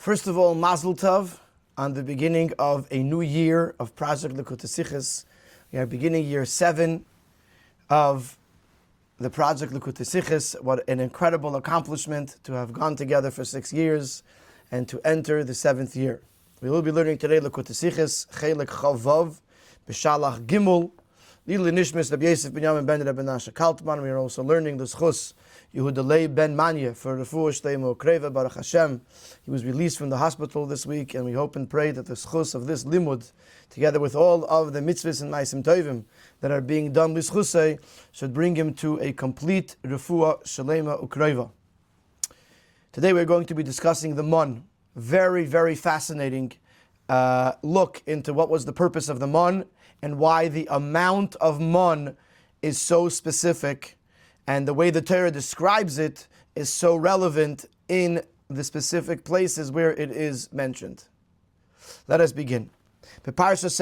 First of all, Mazel Tov on the beginning of a new year of Project Likutei Sichos. We are beginning year 7 of the Project Likutei Sichos. What an incredible accomplishment to have gone together for 6 years and to enter the 7th year. We will be learning today Likutei Sichos, Chelek Chavav, Beshalach Gimel, Lili Nishmis Rabbi Yosef ben Yamin ben Rabbi Nasha Kaltman. We are also learning the Schus Yehudalei ben Manya for Refuah Shteimo Kreva Baruch Hashem. He was released from the hospital this week, and we hope and pray that the Schus of this limud, together with all of the mitzvahs and ma'asim tovim that are being done with Schusay, should bring him to a complete Refuah Shlema Ukreva. Today we are going to be discussing the Mon. Very, very fascinating look into what was the purpose of the Mon and why the amount of Mon is so specific, and the way the Torah describes it is so relevant in the specific places where it is mentioned. Let us begin. Parshas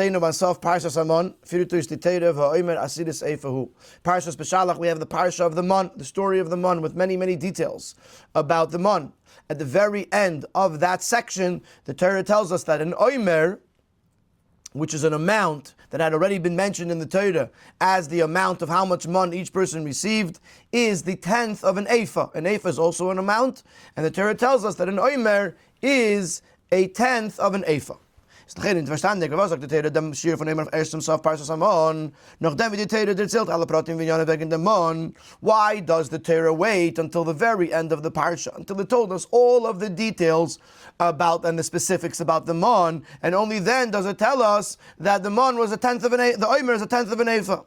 Beshalach, we have the parsha of the Mon, the story of the Mon, with many, many details about the Mon. At the very end of that section, the Torah tells us that an omer, which is an amount that had already been mentioned in the Torah as the amount of how much mon each person received, is the 10th of an ephah. An ephah is also an amount, and the Torah tells us that an omer is a 10th of an ephah. Why does the Torah wait until the very end of the parsha, until it told us all of the details about and the specifics about the mon, and only then does it tell us that the mon was a 10th of an ephah, the omer is a 10th of an ephah?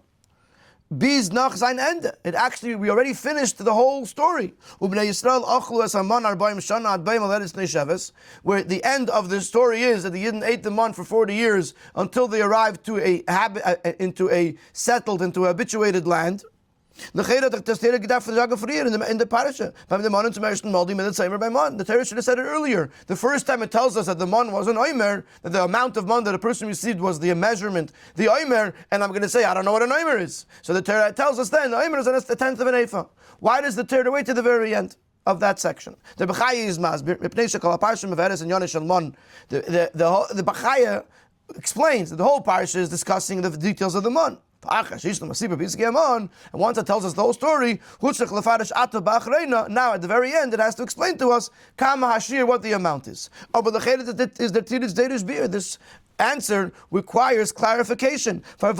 Bis nach sein Ende. It actually, we already finished the whole story. Where the end of the story is that the Yidden ate the man for 40 years until they arrived to a habituated land. The Torah should have said it earlier. The first time it tells us that the mon was an omer, that the amount of mon that a person received was the measurement, the omer, and I'm going to say, I don't know what an omer is. So the Torah tells us then, the omer is a 10th of an ephah. Why does the Torah wait to the very end of that section? The Bechaya is masbir, the Bechaya explains that the whole parsha is discussing the details of the mon. And once it tells us the whole story, now at the very end it has to explain to us what the amount is. This answer requires clarification. Why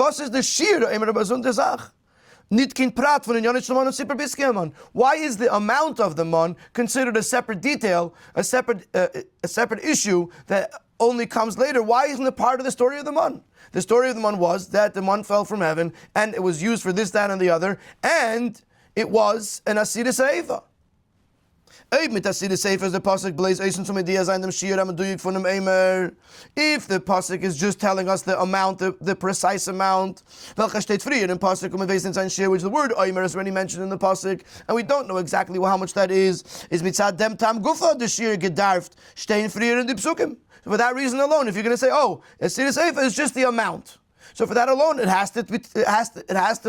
is the amount of the mon considered a separate detail, a separate issue that only comes later? Why isn't it part of the story of the mon? The story of the mon was that the mon fell from heaven, and it was used for this, that, and the other, and it was an asira seifa. If the pasuk is just telling us the amount, the precise amount, which the word omer is already mentioned in the pasuk, and we don't know exactly how much that is mitzad dem tam gufa the shir gedarft stein frier in the psukim. For that reason alone, if you're going to say, oh, asira seifa is just the amount, so for that alone, it has to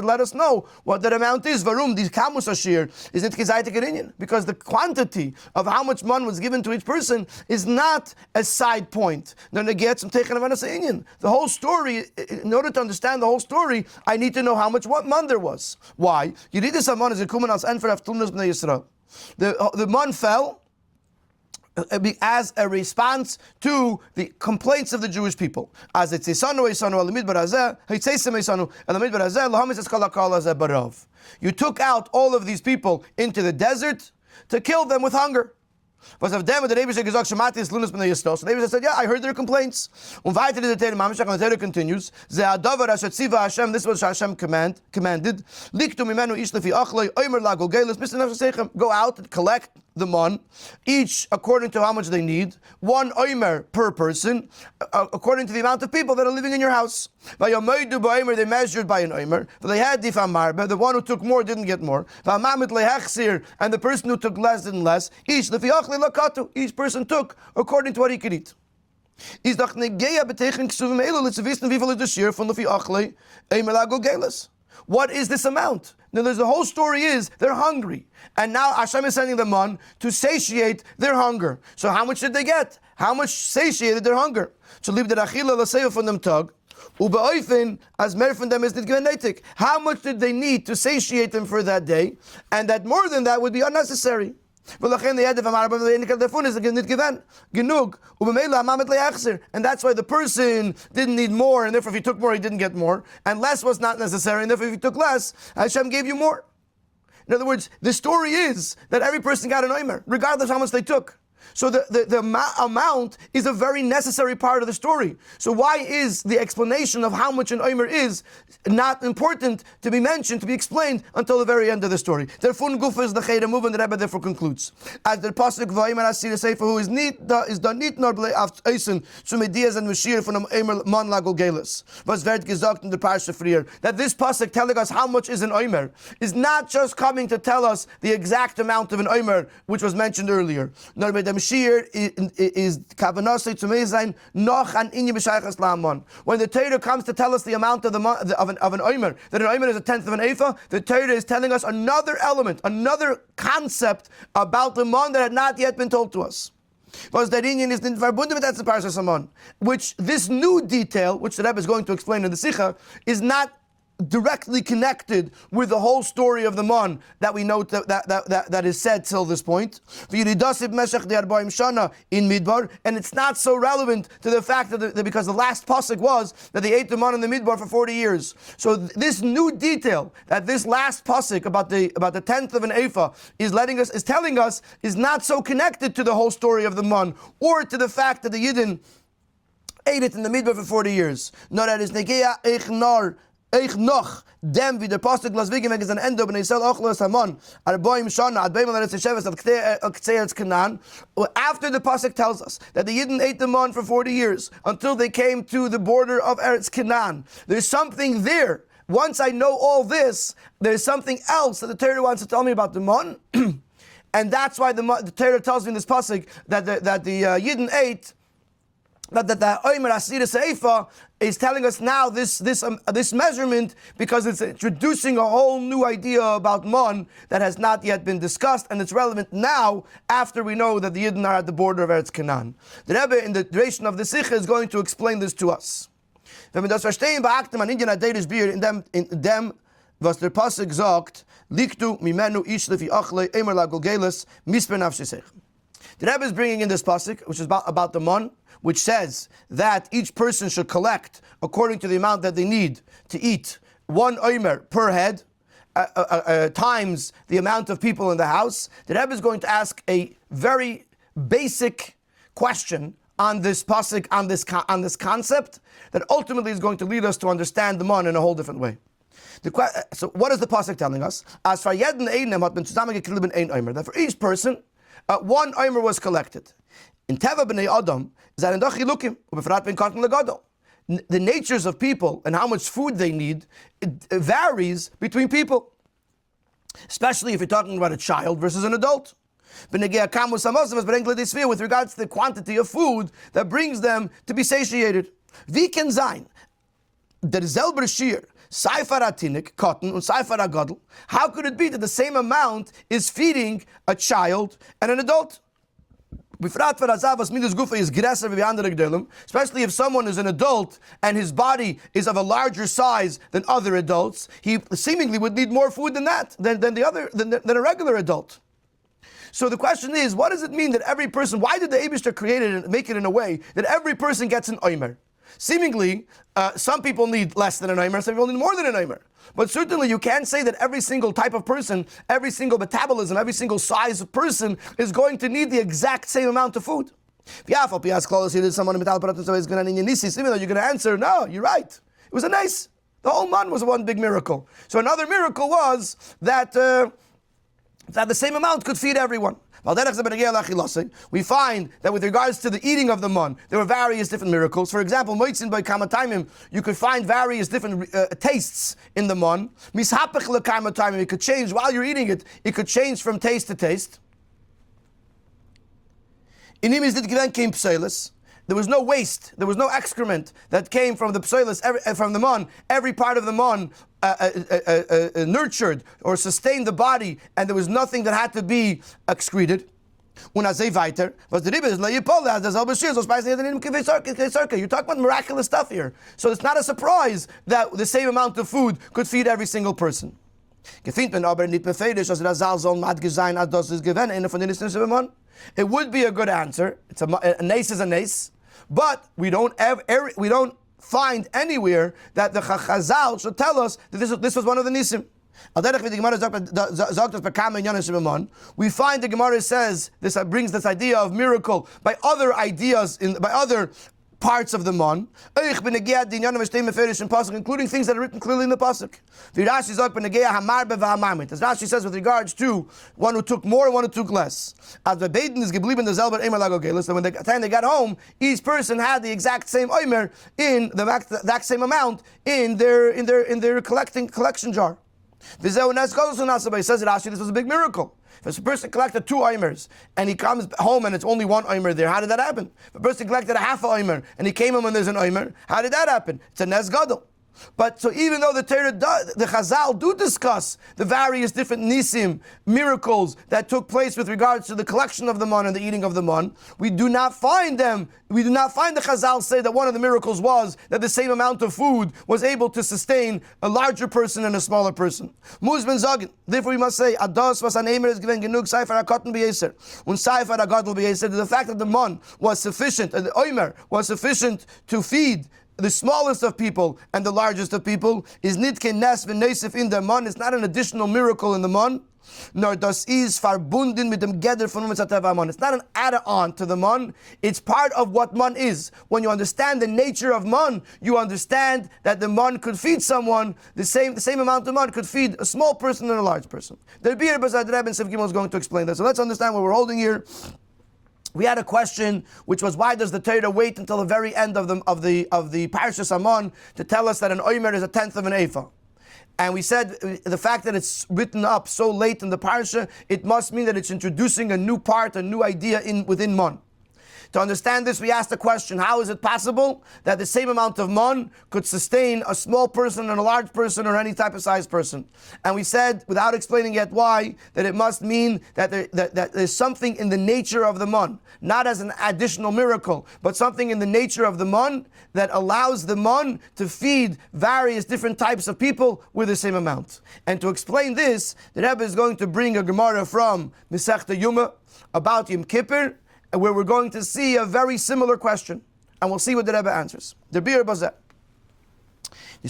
let us know what that amount is. Varum, the kamus ashir is it gezaitik inyan, because the quantity of how much mon was given to each person is not a side point. Then it gets some taken of inyan. The whole story, in order to understand the whole story, I need to know how much mon there was. Why? You read this amon as a kuman als enfer af tulnas bnei Yisrael. The mon fell as a response to the complaints of the Jewish people. As it's you took out all of these people into the desert to kill them with hunger. So the Rebbe said, yeah, I heard their complaints. And the Torah continues, this was Hashem commanded, go out and collect the mon, each according to how much they need, 1 omer per person, according to the amount of people that are living in your house. They measured by an omer. The one who took more didn't get more. And the person who took less didn't less. Each person took according to what he could eat. What is this amount? In other words, the whole story is they're hungry. And now Hashem is sending them on to satiate their hunger. So how much did they get? How much satiated their hunger? So leave the Achila Laseva from them tug. Ubeoifin as mer from them is the genetic. How much did they need to satiate them for that day? And that more than that would be unnecessary. And that's why the person didn't need more, and therefore if he took more, he didn't get more. And less was not necessary, and therefore if he took less, Hashem gave you more. In other words, the story is that every person got an omer, regardless of how much they took. So the amount is a very necessary part of the story. So why is the explanation of how much an omer is not important to be mentioned, to be explained until the very end of the story? Therefore, Gufa is the Chayda move, and the Rebbe therefore concludes. As the Pasuk V'Omer Asir Sefer, who is done nicht nor blei auf Eisen zu Medias and Mashir von Omer Man Lagol Gelis. Was wird gesagt in the Parsha Frier, that this Pasuk telling us how much is an omer is not just coming to tell us the exact amount of an omer, which was mentioned earlier. Nor by the Mashir is kavanasei to mezayin noch an inyan b'shaychas la'amon. When the Torah comes to tell us the amount of an omer, that an omer is a tenth of an ephah, the Torah is telling us another element, another concept about the mon that had not yet been told to us. Was that inyan is verbunden with the Parsha Samon, which this new detail, which the Rebbe is going to explain in the Sikha, is not directly connected with the whole story of the mon that we know that is said till this point. In Midbar, and it's not so relevant to the fact that because the last pasuk was that they ate the mon in the Midbar for 40 years. So this new detail that this last pasuk about the tenth of an ephah is telling us is not so connected to the whole story of the mon or to the fact that the Yidden ate it in the Midbar for 40 years. Nor that is negeya echnar Eich noch dem wie der Pasuk las wegen wegen sein Ende und Israel ochlos hamon arboim shana ad beimel eretz sheves al ktei Canaan. After the Pasuk tells us that the Yidden ate the mon for 40 years until they came to the border of Eretz Canaan. There's something there. Once I know all this, there's something else that the Torah wants to tell me about the mon, and that's why the Torah tells me in this Pasuk that the Yidden ate. That the Omer Asir Seifa is telling us now this measurement because it's introducing a whole new idea about mon that has not yet been discussed, and it's relevant now after we know that the Yidden are at the border of Eretz Canaan. The Rebbe in the duration of the Sikha is going to explain this to us. Wenn wir das verstehen, beachten man in dem was der Pasuk sagt, liktu mimenu ish lefi achle emer la golgeles misper nafshesech. The Rebbe is bringing in this Pasuk, which is about the mon, which says that each person should collect according to the amount that they need to eat 1 omer per head, times the amount of people in the house. The Rebbe is going to ask a very basic question on this pasuk, on this concept, that ultimately is going to lead us to understand the mon in a whole different way. So what is the pasuk telling us? As for jeden einem hat man zusammengeklebt ein omer, that for each person 1 omer was collected. In Teva b'nei Adam, the natures of people and how much food they need, it varies between people. Especially if you're talking about a child versus an adult. With regards to the quantity of food that brings them to be satiated. Wie kann sein, der selber Schier, Seifar Atinik, cotton, and Seifar Agadol, how could it be that the same amount is feeding a child and an adult? Especially if someone is an adult and his body is of a larger size than other adults, he seemingly would need more food than that, than a regular adult. So the question is, what does it mean that every person, why did the Eibishter create it and make it in a way that every person gets an omer? Seemingly, some people need less than an omer, some people need more than an omer. But certainly you can't say that every single type of person, every single metabolism, every single size of person is going to need the exact same amount of food. Even though you're going to answer, no, you're right. It was a nice. The whole man was one big miracle. So another miracle was that the same amount could feed everyone. We find that with regards to the eating of the mon, there were various different miracles. For example, you could find various different tastes in the mon. It could change while you're eating it. It could change from taste to taste. There was no waste. There was no excrement that came from the psoilis, from the mon. Every part of the mon nurtured or sustained the body, and there was nothing that had to be excreted. You're talking about miraculous stuff here. So it's not a surprise that the same amount of food could feed every single person. It would be a good answer. It's a nace is a nace, but we don't find anywhere that the Chazal should tell us that this was one of the nisim. We find the Gemara says this brings this idea of miracle by other ideas by other parts of the mon, including things that are written clearly in the pasuk. As Rashi says with regards to one who took more and one who took less. As the Beidin is geblieben the Zelber Eimer Lagogel. Listen, when the time they got home, each person had the exact same Eimer in the exact same amount in their collection jar. Says Rashi, this was a big miracle. If a person collected 2 oimers and he comes home and it's only 1 oimer there, how did that happen? If a person collected a half a oimer and he came home and there's an oimer, how did that happen? It's a nes gadol. But so even though the Chazal do discuss the various different nisim, miracles that took place with regards to the collection of the mon and the eating of the mon, we do not find the Chazal say that one of the miracles was that the same amount of food was able to sustain a larger person and a smaller person. Therefore we must say, Ados was an Eimer is given genug Seifar HaKotten b'Yeser. Und Seifar HaGadol b'Yeser, the fact that the mon was sufficient, and the Oimer was sufficient to feed the smallest of people and the largest of people is nitke nes v'neisif in the mon. It's not an additional miracle in the mon. Nor das is verbunden mit dem Geder von Mitzateva mon. It's not an add-on to the mon. It's part of what mon is. When you understand the nature of mon, you understand that the mon could feed someone. The same amount of mon could feed a small person and a large person. The Rebbe and Siv Gimel is going to explain that. So let's understand what we're holding here. We had a question, which was why does the Torah wait until the very end of the Parshas Amon to tell us that an oimer is a tenth of an ephah? And we said the fact that it's written up so late in the parsha, it must mean that it's introducing a new part, a new idea within mon. To understand this, we asked the question, how is it possible that the same amount of mon could sustain a small person and a large person or any type of size person? And we said, without explaining yet why, that it must mean that there's something in the nature of the mon, not as an additional miracle, but something in the nature of the mon that allows the mon to feed various different types of people with the same amount. And to explain this, the Rebbe is going to bring a Gemara from Masechta Yuma about Yom Kippur, where we're going to see a very similar question, and we'll see what the Rebbe answers. The Bir Bazeh. The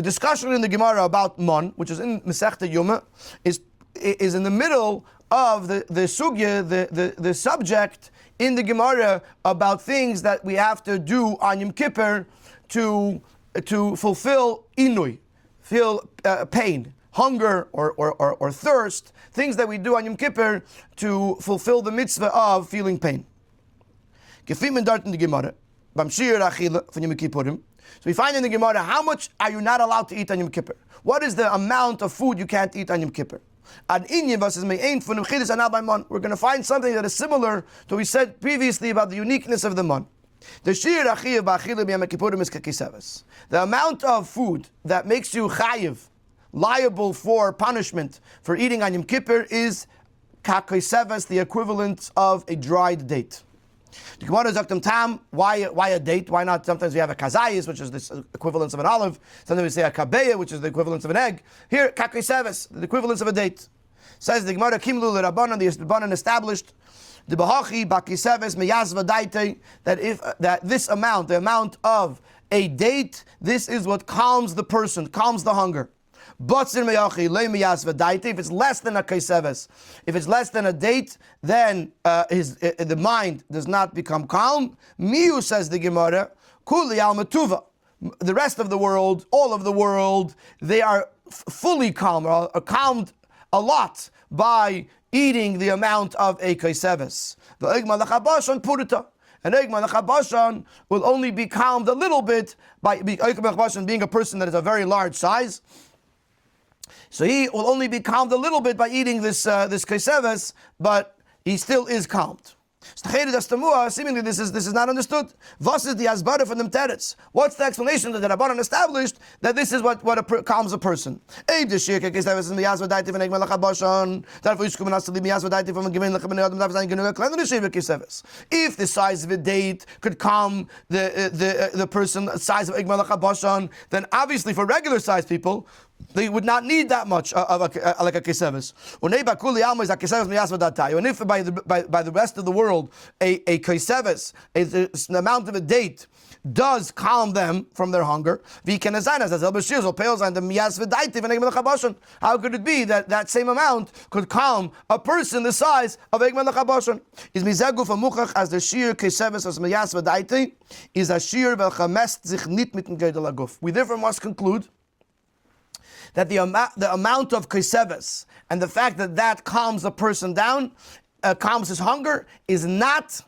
discussion in the Gemara about Mon, which is in Masechta Yuma, is in the middle of the sugya, the subject in the Gemara about things that we have to do on Yom Kippur to fulfill inui, feel pain, hunger or thirst, things that we do on Yom Kippur to fulfill the mitzvah of feeling pain. So we find in the Gemara, how much are you not allowed to eat on Yom Kippur? What is the amount of food you can't eat on Yom Kippur? We're going to find something that is similar to what we said previously about the uniqueness of the mon. The amount of food that makes you chayiv, liable for punishment for eating on Yom Kippur, is kakoiseves, the equivalent of a dried date. The Gemara Zaktam Tam, why a date? Why not? Sometimes we have a kazayis, which is the equivalence of an olive. Sometimes we say a kabeya, which is the equivalence of an egg. Here, kakoiseves, the equivalence of a date. Says the Gemara, Kimlu l'Rabbanan, the Rabbanan established the bahachi bakiseves meyazva daite, that this amount, the amount of a date, this is what calms the person, calms the hunger. If it's less than a kaiseves, if it's less than a date, then the mind does not become calm. Miu, says the Gemara, kuli al matuva. The rest of the world, all of the world, they are fully calm, or calmed a lot by eating the amount of a kaiseves. The egma lachabashan purita. An egma lachabashan will only be calmed a little bit by being a person that is a very large size. So he will only be calmed a little bit by eating this kaiseves, but he still is calmed. Seemingly this is not understood. What is the asbara from them teretz? What's the explanation that the Rabbanan established that this is what calms a person? If the size of a date could calm the person, the size of Igmal Chabashan, then obviously for regular sized people, they would not need that much of like a keseves. And if by the rest of the world a keseves, an amount of a date, does calm them from their hunger, how could it be that that same amount could calm a person the size of Egmel Chabashan? Is mizaguf amuchach as the shir keseves as miyas v'daiti is a shir velchamest sich nit mit gedel aguf. We therefore must conclude that the amount of keseves and the fact that calms a person down, calms his hunger, is not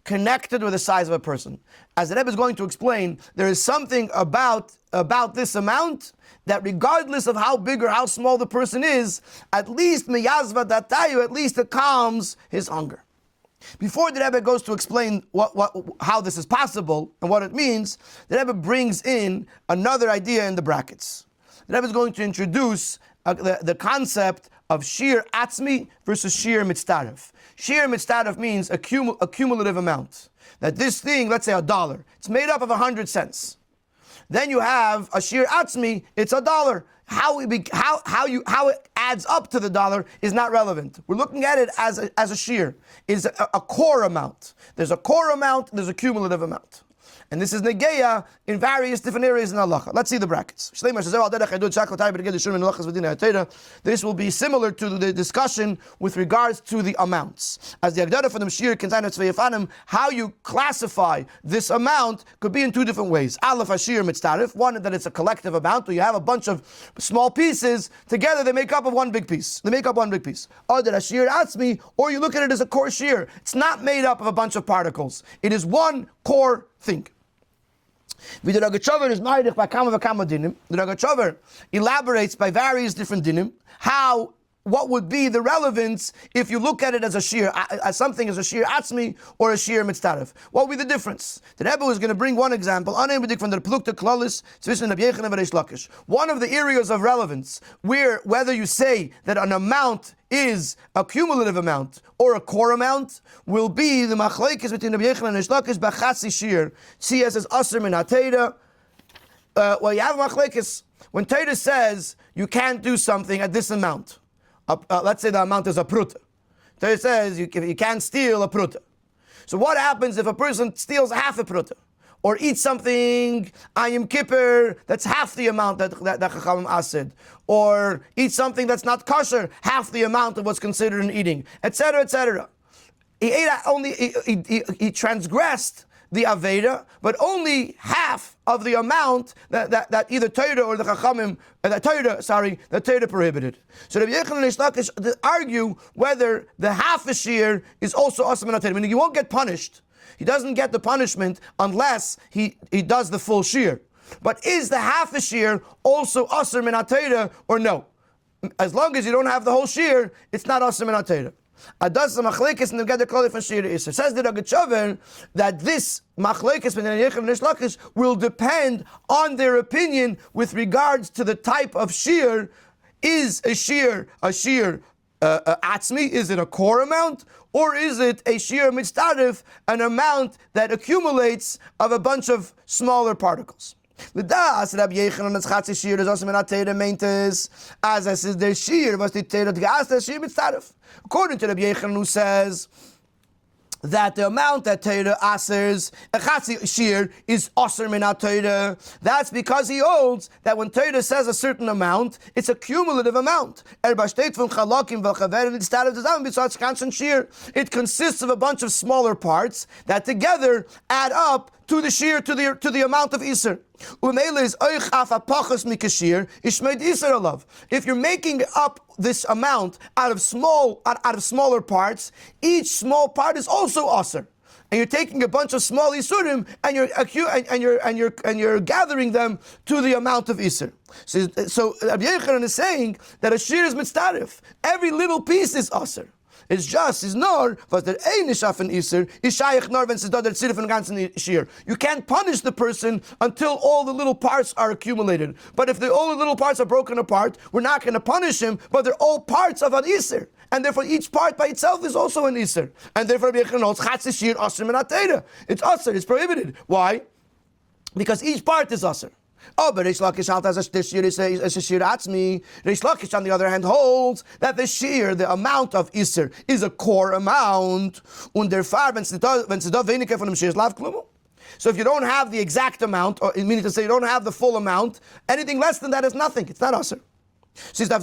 connected with the size of a person. As the Rebbe is going to explain, there is something about this amount that regardless of how big or how small the person is, at least meyazva datayu, at least it calms his hunger. Before the Rebbe goes to explain how this is possible and what it means, the Rebbe brings in another idea in the brackets. The Rebbe is going to introduce the concept of shir atzmi versus shir mitztaref. Shir mitztaref means a cumulative amount. That this thing, let's say $1, it's made up of 100 cents. Then you have a shir atzmi, it's $1. How it adds up to the dollar is not relevant. We're looking at it as a shir, is a core amount. There's a core amount, there's a cumulative amount. And this is negeya in various different areas in halacha. Let's see the brackets. This will be similar to the discussion with regards to the amounts. As the Agdara for the Mashir Kinzayin, how you classify this amount could be in two different ways. Aleph Ashir Mitztarif, one that it's a collective amount, where you have a bunch of small pieces, together they make up of one big piece. They make up one big piece. Or that Ashir Atzmi, or you look at it as a core shir. It's not made up of a bunch of particles. It is one core thing. The Rogatchover elaborates by various different dinim what would be the relevance if you look at it as a shir, as something as a shir atzmi or a shir mitztaref. What would be the difference? The Rebbe is going to bring one example. One of the areas of relevance where whether you say that an amount is a cumulative amount or a core amount will be the machlekes between Rabbi Yechon and Reish Lakish b'chatzi shir. See as aser min haTeira. Well, you have machlekes when Teira says you can't do something at this amount. Let's say the amount is a pruta. Teira says you can't steal a pruta. So what happens if a person steals half a pruta? Or eat something Ayim Kippur that's half the amount that Chachamim asid, or eat something that's not kosher, half the amount of what's considered an eating, etc., etc. He ate he transgressed the Aveda, but only half of the amount that either Torah or the Chachamim, the Torah prohibited. So Rabbi Yechon and Reish Lakish argue whether the half a shear is also asur min haTorah, meaning you won't get punished. He doesn't get the punishment unless he does the full shear. But is the half a shear also asur min haTorah or no? As long as you don't have the whole shear, it's not asur min haTorah. Says the Rogatchover that this machlekes between Yechon and Reish Lakish will depend on their opinion with regards to the type of shear. Is a shear atzmi? Is it a core amount? Or is it a shir mitztarif, an amount that accumulates of a bunch of smaller particles? L'das Rabbi Yechon as chatzi shir is also min haTeira meintes as is their shir was the Teira t'ge'as shir mitztarif. According to Rabbi Yechon, who says that the amount that Teira asers a chatzi shir is asur min haTeira. That's because he holds that when Teira says a certain amount, it's a cumulative amount. It consists of a bunch of smaller parts that together add up to the shir, to the amount of iser. If you're making up this amount out of smaller parts, each small part is also aser. and you're taking a bunch of small isurim and you're gathering them to the amount of isur. So Rabbi Yochanan is saying that a shir is mitzdarif. Every little piece is aser. It's just, is nor, was der eine schaffen Isser, is shaykh nor, wenn es da der Zirr von ganzen Shir. You can't punish the person until all the little parts are accumulated. But if all the little parts are broken apart, we're not going to punish him, but they're all parts of an Isser. And therefore each part by itself is also an Isser. And therefore Rabbi Yochanan holds, Chatz Shir Asr min HaTeira. It's Asr, it's prohibited. Why? Because each part is Asr. Oh, but Reish Lakish has a shir is a shir atzmi. Reish Lakish, on the other hand, holds that the shir, the amount of iser, is a core amount. Und der Farb, wenn es da weniger von dem shir ist, lav klumu. So if you don't have the exact amount, or meaning to say you don't have the full amount, anything less than that is nothing. It's not aser. Since the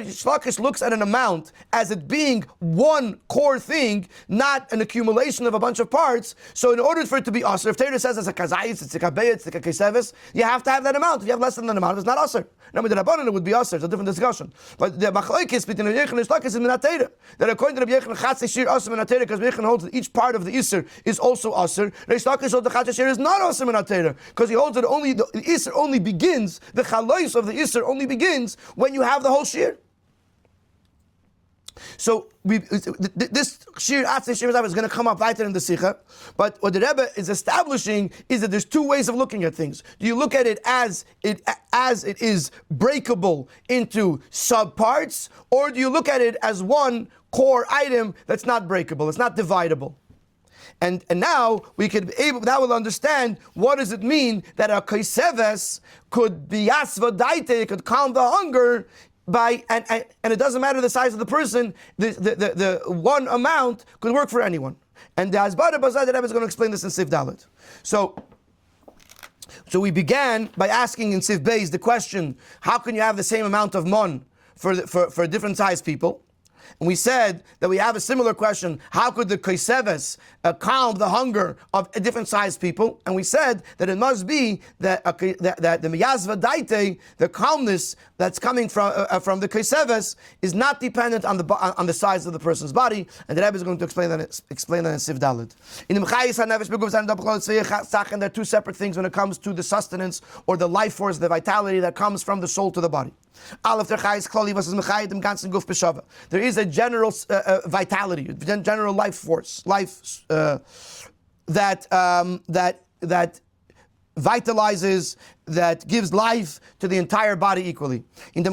Shlakish looks at an amount as it being one core thing, not an accumulation of a bunch of parts, so in order for it to be aser, if Torah says it's a kazayis, it's a kabeyit, it's a kesevis, you have to have that amount. If you have less than that amount, it's not aser. Now with the Rabbanan it would be aser. It's a different discussion. But the machlokes between Rabbi Yochanan and Shlakish is min HaTeira. That according to Rabbi Yochanan, Chatz Shir aser min HaTeira, because Rabbi Yochanan holds that each part of the iser is also aser. Rabbi Shlakish holds the Chatz Shir is not aser min HaTeira, because he holds that only the Isser only begins, the chalois of the Isser only begins when you have the whole shir. So this shir atzei shir is going to come up later in the Sikha, but what the Rebbe is establishing is that there's two ways of looking at things. Do you look at it as it is breakable into subparts, or do you look at it as one core item that's not breakable, it's not dividable? And now we could be able, now we'll understand what does it mean that a kaiseves could be yasva daite, could calm the hunger by, and it doesn't matter the size of the person, the one amount could work for anyone. And the Asbara Bazar, the Rebbe is going to explain this in Sif Dalet. So we began by asking in Sif Beis the question, how can you have the same amount of mon for different sized people? And we said that we have a similar question. How could the kaiseves calm the hunger of different sized people? And we said that it must be that the miyazva daite, the calmness that's coming from the kaiseves, is not dependent on the size of the person's body. And the Rebbe is going to explain that in Sif Dalet. In the Mechayis HaNefesh Beguf, and there are two separate things when it comes to the sustenance or the life force, the vitality that comes from the soul to the body. There is a general vitality, general life force, that vitalizes, that gives life to the entire body equally. In the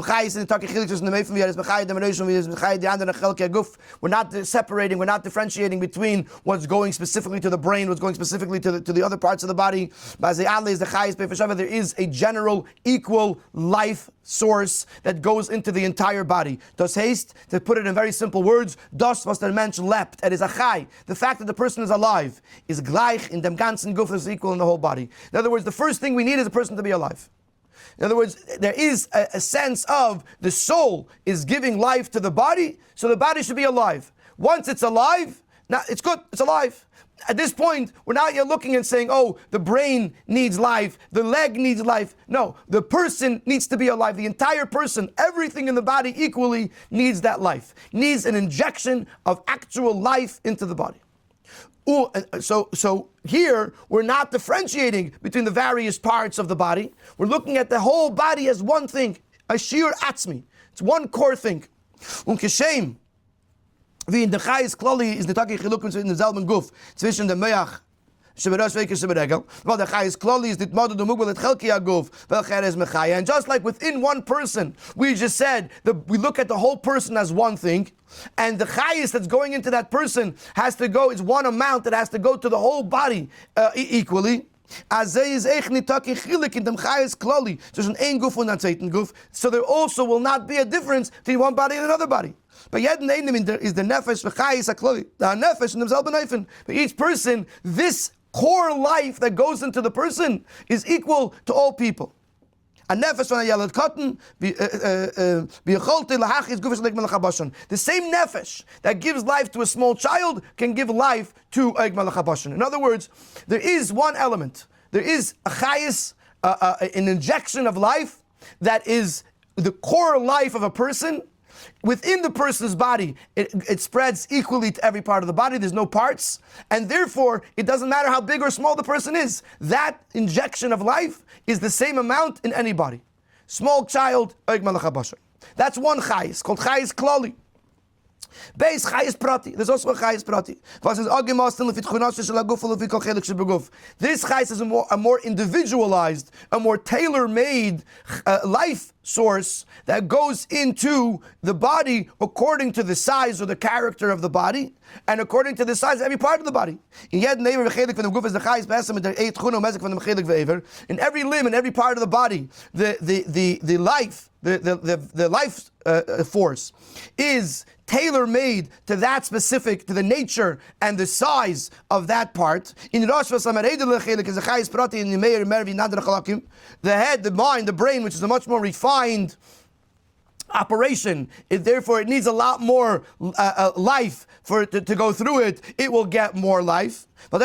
we're not separating, we're not differentiating between what's going specifically to the brain, what's going specifically to the other parts of the body. There is a general equal life source that goes into the entire body. Das heißt, to put it in very simple words, das was der Mensch lebt, is a chai. The fact that the person is alive is gleich in dem ganzen Guf, is equal in the whole body. In other words, the first thing we need is a person to be alive. In other words, there is a sense of the soul is giving life to the body, so the body should be alive. Once it's alive, now it's good, it's alive. At this point, we're not yet looking and saying, oh, the brain needs life, the leg needs life. No, the person needs to be alive. The entire person, everything in the body equally needs that life, needs an injection of actual life into the body. So here, we're not differentiating between the various parts of the body. We're looking at the whole body as one thing, a shir atzmi. It's one core thing. Unkeshem, wie in der Chayes Kloli ist nicht wirklich gelukken in demselben Guf zwischen dem Meach Sheberosh Veike Sheberegel, weil der Chayes Kloli ist nicht Modu Mugel et Chelki Aguf, welcher is Mechaya. And just like within one person, we just said that we look at the whole person as one thing, and the Chayes that's going into that person has to go, it's one amount that has to go to the whole body equally. So there also will not be a difference between one body and another body. But yet is the nefesh the nefesh and themselves. But each person, this core life that goes into the person is equal to all people. A nefesh on a yellow cotton, the same nefesh that gives life to a small child can give life to a malachabashan. In other words, there is one element. There is a chayis, an injection of life that is the core life of a person, within the person's body, it spreads equally to every part of the body. There's no parts, and therefore it doesn't matter how big or small the person is. That injection of life is the same amount in any body. Small child, that's one chayis, called chayis klali. Beis chayis prati. There's also a chayis prati. This chayis is a more individualized, a more tailor-made life source that goes into the body according to the size or the character of the body, and according to the size of every part of the body. In every limb and every part of the body, the life force is tailor-made to that specific, to the nature and the size of that part. In the head, the mind, the brain, which is a much more refined operation, therefore it needs a lot more life for it to go through it. It will get more life. The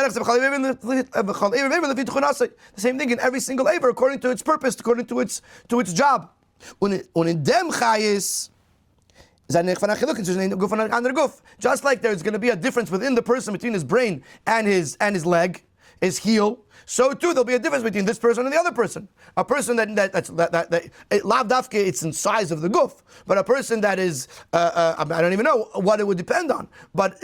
same thing in every single aver, according to its purpose, according to its job. Just like there's going to be a difference within the person between his brain and his leg, his heel, so too there'll be a difference between this person and the other person. A person that's lav dafke, it's in size of the guf, but a person that is I don't even know what it would depend on. But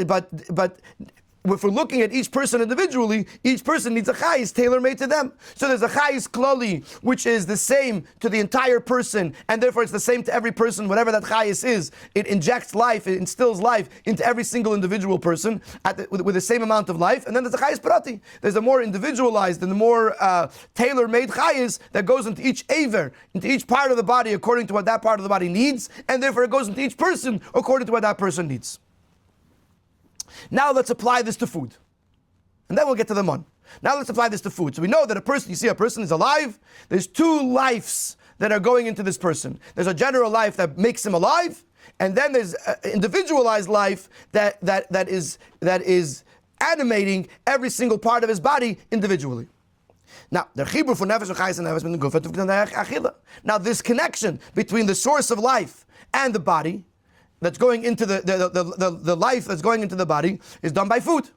if we're looking at each person individually, each person needs a chayis tailor-made to them. So there's a chayis klali, which is the same to the entire person, and therefore it's the same to every person, whatever that chayis is. It injects life, it instills life into every single individual person with the same amount of life. And then there's a chayis prati. There's a more individualized and more tailor-made chayis that goes into each aver, into each part of the body according to what that part of the body needs, and therefore it goes into each person according to what that person needs. Now let's apply this to food. And then we'll get to the mun. Now let's apply this to food. So we know that a person is alive. There's two lives that are going into this person. There's a general life that makes him alive, and then there's an individualized life that is animating every single part of his body individually. Now, now this connection between the source of life and the body that's going into the life that's going into the body is done by food.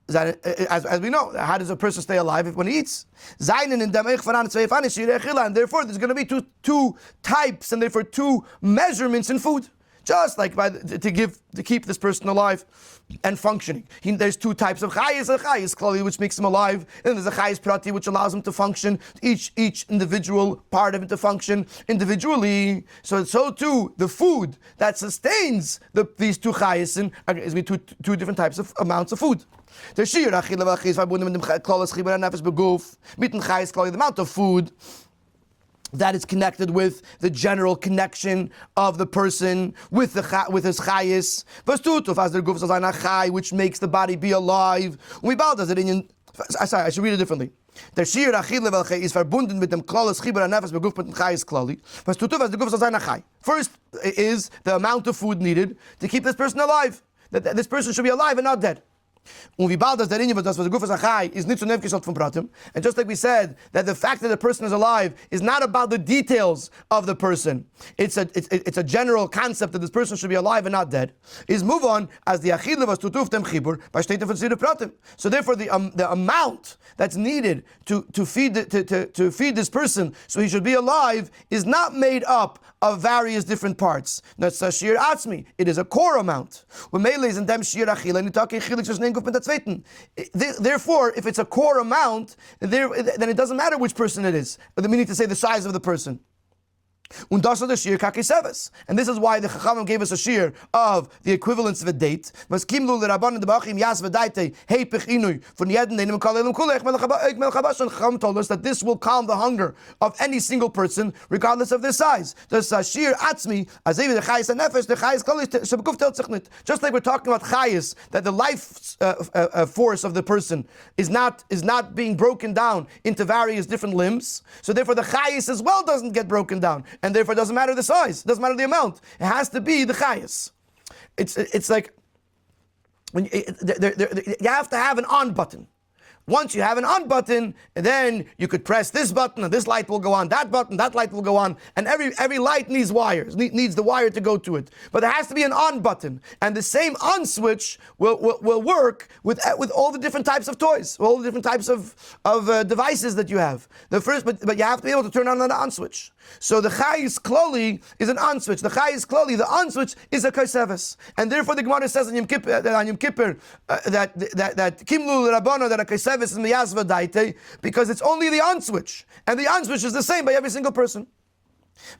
As we know, how does a person stay alive when he eats? And therefore there's going to be two types, and therefore two measurements in food. Just like to keep this person alive and functioning. There's two types of chayis. A chayis klali, which makes him alive, and there's a chayis prati, which allows him to function, each individual part of it to function individually. So too, the food that sustains these two chayisin is two different types of amounts of food. The amount of food that is connected with the general connection of the person with his chayis, which makes the body be alive. Sorry, I should read it differently. First is the amount of food needed to keep this person alive. That this person should be alive and not dead. And just like we said, that the fact that the person is alive is not about the details of the person. It's a general concept that this person should be alive and not dead. Is move on as the achille was tutuf dem chibur by state of pratim. So therefore, the amount that's needed to feed this person so he should be alive is not made up of various different parts. That's shir atzmi. It is a core amount. Therefore, if it's a core amount, then it doesn't matter which person it is. Meaning to say the size of the person. And this is why the Chachamim gave us a shir of the equivalence of a date. Chachamim told us that this will calm the hunger of any single person, regardless of their size. Just like we're talking about chayis, that the life force of the person is not being broken down into various different limbs. So therefore the chayis as well doesn't get broken down. And therefore it doesn't matter the size, it doesn't matter the amount. It has to be the chayis. It's like when you have to have an on button. Once you have an on button, then you could press this button and this light will go on, that button, that light will go on, and every light needs wires, needs the wire to go to it. But there has to be an on button, and the same on switch will work with all the different types of toys, all the different types of devices that you have. But you have to be able to turn on an on switch. So the Chayis Kloli is an on switch. The Chayis Kloli, the on switch, is a Kaiseves. And therefore the Gemara says on Yom Kippur that Kimlu Rabbana, that a Kaiseves is Miyazva Daite, because it's only the on switch. And the on switch is the same by every single person.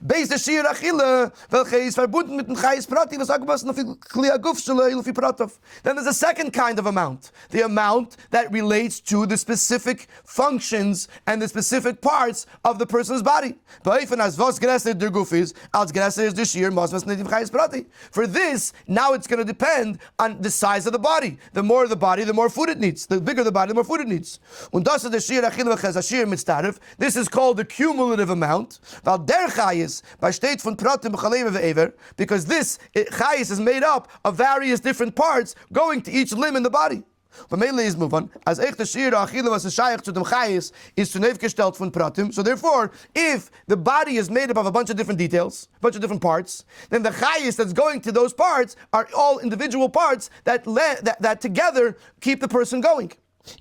Based the Shir Achille, welche ist verbunden mit dem Chayis Prati, was sagt was noch viel Kli Aguf Shalei Lufi Pratov. Then there's a second kind of amount, the amount that relates to the specific functions and the specific parts of the person's body. Beifan as was geresset der Guf is, als geresset is der Shir Mos was nicht im Chayis Prati. For this, now it's going to depend on the size of the body. The more the body, the more food it needs. The bigger the body, the more food it needs. Und das ist der Shir Achille welche Shir Mitztaref. This is called the cumulative amount. Weil der by state von pratim b'chaleva ve'ever, because this chayis is made up of various different parts going to each limb in the body. But mainly is move on. As echt the shir achila was a shayach to dem chayis is to nevgestellt von pratim. So therefore, if the body is made up of a bunch of different details, a bunch of different parts, then the chayis that's going to those parts are all individual parts that together keep the person going.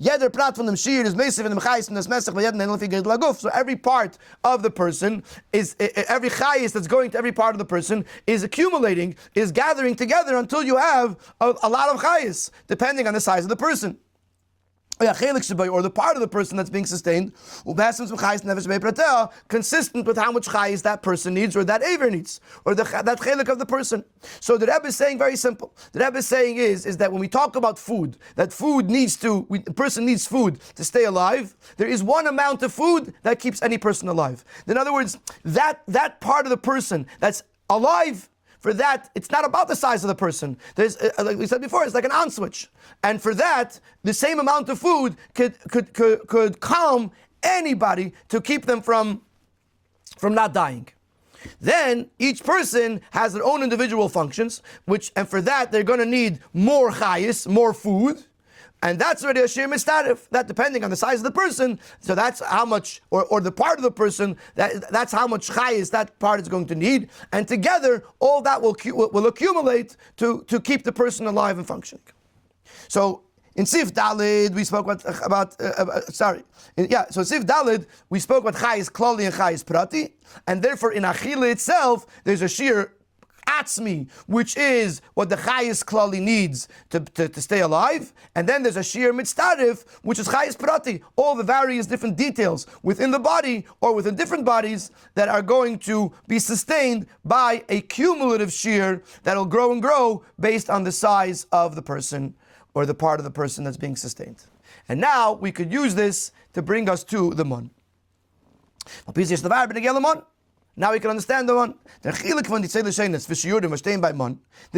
Jeder Prat von dem Shir is mesiv in dem Chayis and das Mesach v'yeden enelfi ged laguf. So every part of the person is, every Chayis that's going to every part of the person is accumulating, is gathering together until you have a lot of Chayis, depending on the size of the person. Or the part of the person that's being sustained, consistent with how much chayis that person needs, or that aver needs, or that chelek of the person. So the Rebbe is saying very simple. The Rebbe is saying is that when we talk about food, that food the person needs food to stay alive. There is one amount of food that keeps any person alive. In other words, that part of the person that's alive, for that, it's not about the size of the person. There's, like we said before, it's like an on switch. And for that, the same amount of food could calm anybody to keep them from not dying. Then each person has their own individual functions, and for that they're going to need more chayis, more food. And that's already a shir mistarif. That depending on the size of the person, so that's how much, or the part of the person, that's how much chayis that part is going to need. And together, all that will accumulate to keep the person alive and functioning. So in Sif Dalid, we spoke about So in Sif Dalid, we spoke about chayis klali and chayis prati, and therefore in Achille itself, there's a shir Atzmi, which is what the Chayis Klali needs to stay alive, and then there's a Shir Mitztarif, which is Chayis Prati, all the various different details within the body or within different bodies that are going to be sustained by a cumulative Shir that will grow and grow based on the size of the person or the part of the person that's being sustained. And now we could use this to bring us to the Mon. Now we can understand the one. The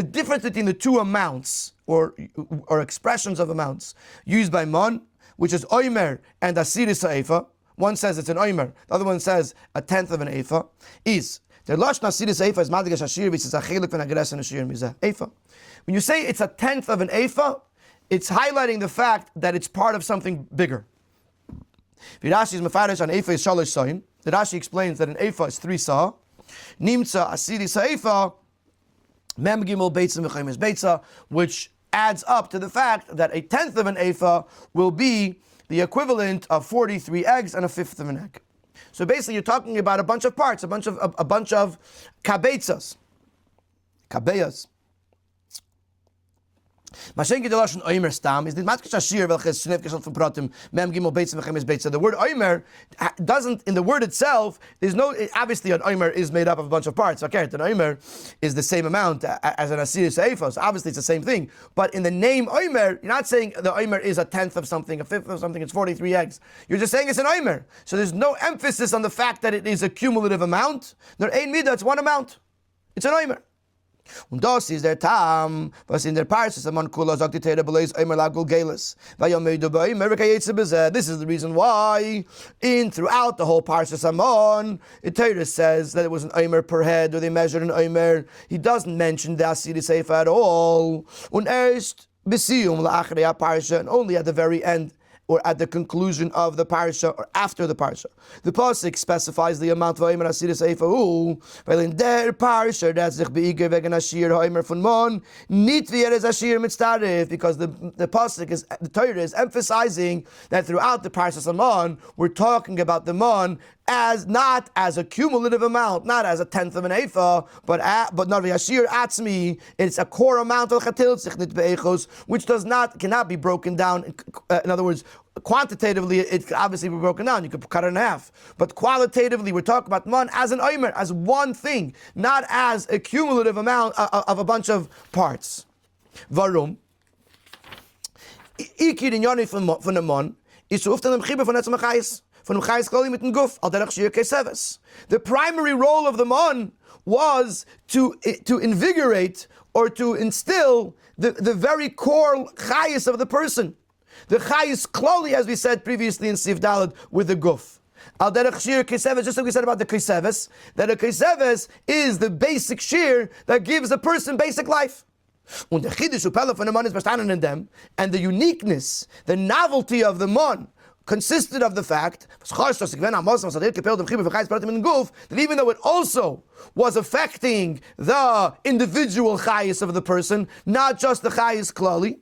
difference between the two amounts or expressions of amounts used by Mon, which is Oimer and Asiris Ha'efa. One says it's an Oimer, the other one says a tenth of an Efa, is the Lashon Asiris Ha'efa is Madigash Ashir, which is a Chelek and Agres and Ashir Mizah Efa. When you say it's a tenth of an Efa, it's highlighting the fact that it's part of something bigger. Rashi is Mefarish on Efa is Shalosh Soin. The Rashi explains that an Efa is 3 sa. Nimtza Asiri Sa'efa Mem Gimel Beitza Mechaim is Beitza, which adds up to the fact that a tenth of an Efa will be the equivalent of 43 eggs and a fifth of an egg. So basically you're talking about a bunch of parts, a bunch of kabeitzas. Kabeyas. The word oimer doesn't, in the word itself, there's no, obviously an oimer is made up of a bunch of parts. Okay, an oimer is the same amount as an asir seifos. Obviously it's the same thing. But in the name oimer, you're not saying the oimer is a tenth of something, a fifth of something, it's 43 eggs. You're just saying it's an oimer. So there's no emphasis on the fact that it is a cumulative amount. There ain't midah, it's one amount. It's an oimer. Und das ist der Tam, was in der Parshas Amon Kula sagt die Teire beleis Eimer Lagul Gelis. This is the reason why throughout the whole Parshas Amon, the Teire says that it was an Eimer per head, or they measured an Eimer. He doesn't mention the Asiri Seifa at all. Und erst Besium La'achrei Parsha, and only at the very end, or at the conclusion of the parsha, or after the parsha. The pasuk specifies the amount of Omer Asiris Eifahu, weil in der parsha that sich beiger wegen Ashir Omer von Mon, nicht wie es Ashir mitzdarif, because the pasuk is, the Torah is emphasizing that throughout the parsha Samon, we're talking about the Mon as not as a cumulative amount, not as a tenth of an ephah, but not Yashir Atzmi. It's a core amount of chatil tzichnit be'echos, which cannot be broken down. In other words, quantitatively, it could obviously be broken down. You could cut it in half. But qualitatively, we're talking about man as an omer, as one thing, not as a cumulative amount of a bunch of parts. Varum. Ikir in Yoni von the man is to often chiber von etzem chayis. The primary role of the mon was to invigorate or to instill the very core chayis of the person. The chayis kloli, as we said previously in Sif Daled, with the guf. Al derech shir keseves, just like we said about the keseves, that a keseves is the basic shir that gives a person basic life. And the chiddush upela von the mon is bestanden in them, and the uniqueness, the novelty of the mon consisted of the fact that even though it also was affecting the individual chayis of the person, not just the chayis klali,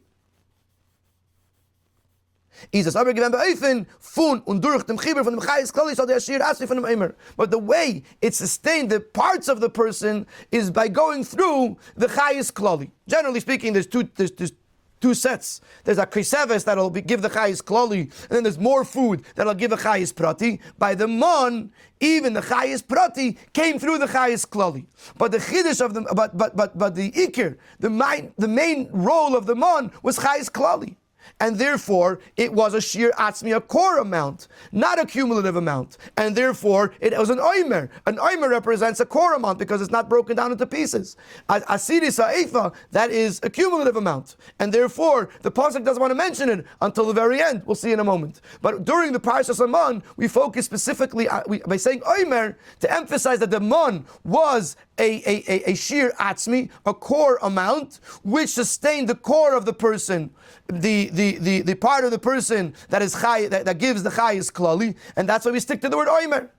but the way it sustained the parts of the person is by going through the chayis klali. Generally speaking, there's two sets. There's a kriseves that'll give the chayis klali, and then there's more food that'll give a chayis prati. By the mon, even the chayis prati came through the chayis klali. But the chiddush of the but the ikir, the main role of the mon was chayis klali. And therefore, it was a shir atzmi, a core amount, not a cumulative amount. And therefore, it was an oimer. An oimer represents a core amount because it's not broken down into pieces. Asiris ha'efa, that is a cumulative amount. And therefore, the pasuk doesn't want to mention it until the very end. We'll see in a moment. But during the Parshas Amon, we focus specifically by saying oimer to emphasize that the mon was a shir atzmi, a core amount, which sustained the core of the person, the part of the person that is chay, that gives the chayis klali, and that's why we stick to the word oimer.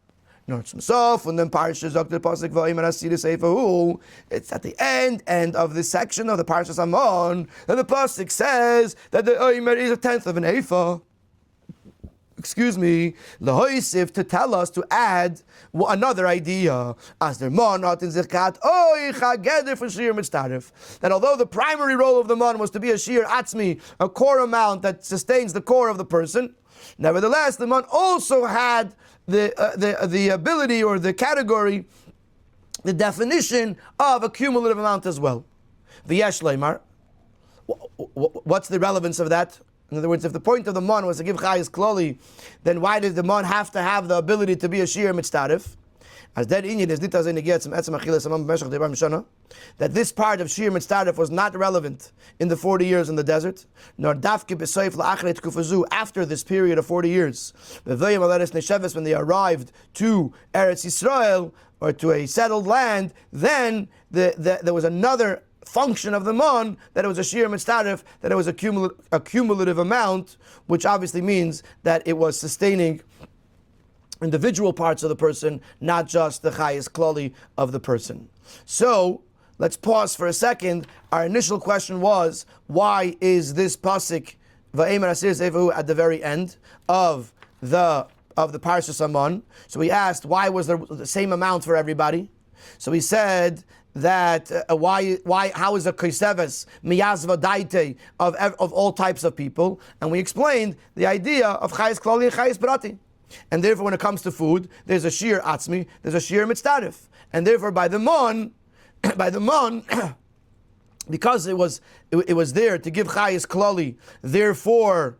And then Parshas the pasuk v'oimer asiris eifahu. It's at the end of this section of the Parshas Amon, and the pasuk says that the oimer is a tenth of an ephah. Lahoisif, to tell us, to add another idea, as der mon not in zirkat for shir mitzdarif, that although the primary role of the mon was to be a shir atzmi, a core amount that sustains the core of the person, nevertheless the mon also had the ability or the category, the definition of a cumulative amount as well. V'yesh leimar. What's the relevance of that? In other words, if the point of the mon was to give chayis kloli, then why did the mon have to have the ability to be a shir mitzdarif? As that inyan is that this part of shir mitzdarif was not relevant in the 40 years in the desert, nor dafke b'soif la'achret kufazu, after this period of 40 years. When they arrived to Eretz Yisrael, or to a settled land, then there was another function of the mon, that it was a shir mitzdarif, that it was a cumulative amount, which obviously means that it was sustaining individual parts of the person, not just the chayis klali of the person. So let's pause for a second. Our initial question was, why is this pasuk va'emer asiris eifahu at the very end of the Parshas Amon? So we asked, why was there the same amount for everybody? So we said that how is a kriseves miyazva daite of all types of people, and we explained the idea of chayis klali and chayis prati, and therefore when it comes to food, there's a shir atzmi, there's a shir mitzdarif, and therefore by the mon, because it was there to give chayis klali, therefore.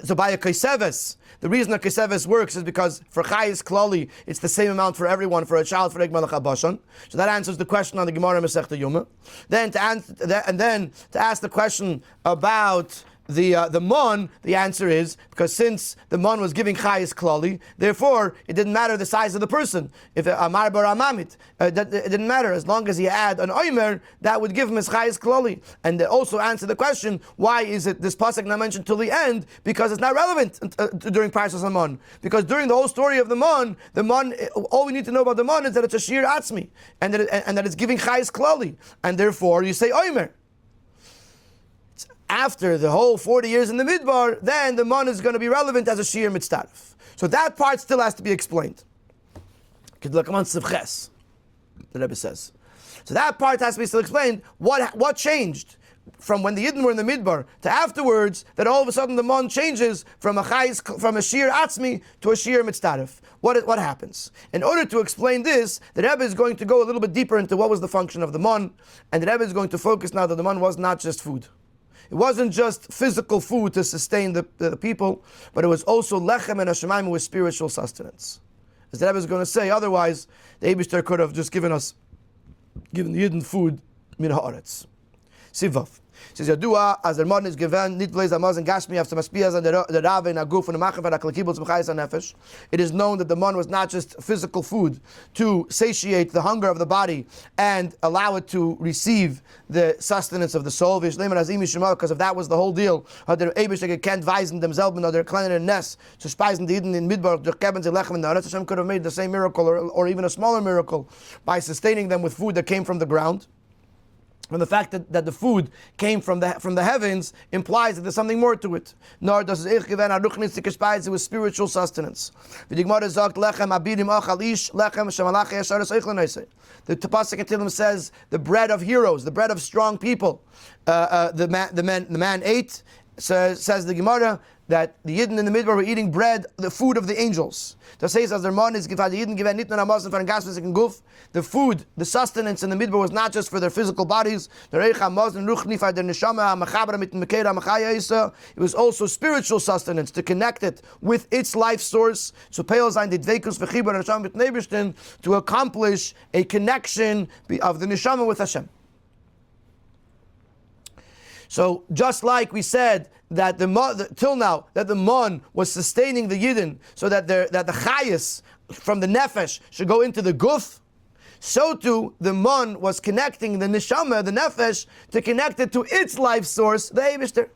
So by a kaiseves, the reason a kaiseves works is because for chayis klali, it's the same amount for everyone, for a child, for Egmalach Habashon. So that answers the question on the Gemara Masechta Yoma. Then to ask the question about the mon, the answer is because since the mon was giving chayis klali, therefore it didn't matter the size of the person. If amar bar amamit, it didn't matter as long as he had an oimer that would give him his chayis klali. And they also answer the question: why is it this pasuk not mentioned till the end? Because it's not relevant during Parshas Hamon. Because during the whole story of the mon, all we need to know about the mon is that it's a shir atzmi and that it's giving chayis klali, and therefore you say oimer. After the whole 40 years in the midbar, then the mon is going to be relevant as a shir mitzdaref. So that part still has to be explained. The Rebbe says. So that part has to be still explained. What changed from when the Yidden were in the midbar to afterwards, that all of a sudden the mon changes from a shir atzmi to a shir mitzdaref? What happens? In order to explain this, the Rebbe is going to go a little bit deeper into what was the function of the mon, and the Rebbe is going to focus now that the mon was not just food. It wasn't just physical food to sustain the people, but it was also lechem and hashemayim with spiritual sustenance. As the Rebbe is going to say, otherwise the Eibishter could have just given the Yidden food min haaretz. Sivav. Says Yadua, as the mon is given, nit vleis amaz and gashmi after maspias and the rave and aguf and the machav and aklakibutz mechayis and nefesh. It is known that the mon was not just physical food to satiate the hunger of the body and allow it to receive the sustenance of the soul. Because if that was the whole deal, der Eibishter can't weisen themselves or their kleinen nest to speisen the Yidden in midbar durch keben sie lechem in the Hashem could have made the same miracle or even a smaller miracle by sustaining them with food that came from the ground. And the fact that the food came from the heavens implies that there's something more to it. Nor does it was spiritual sustenance. The Pasuk in Tehillim says the bread of heroes, the bread of strong people. The man ate. Says the Gemara that the Yidden in the Midbar were eating bread, the food of the angels. The says as their man is given the Yidden given nit nur amasen for gas and guf. The food, the sustenance in the Midbar was not just for their physical bodies. It was also spiritual sustenance to connect it with its life source. So to accomplish a connection of the neshama with Hashem. So just like we said that till now that the mon was sustaining the Yidden, so that the chayis from the nefesh should go into the guf, so too the mon was connecting the neshama, the nefesh, to connect it to its life source, the Eibishter.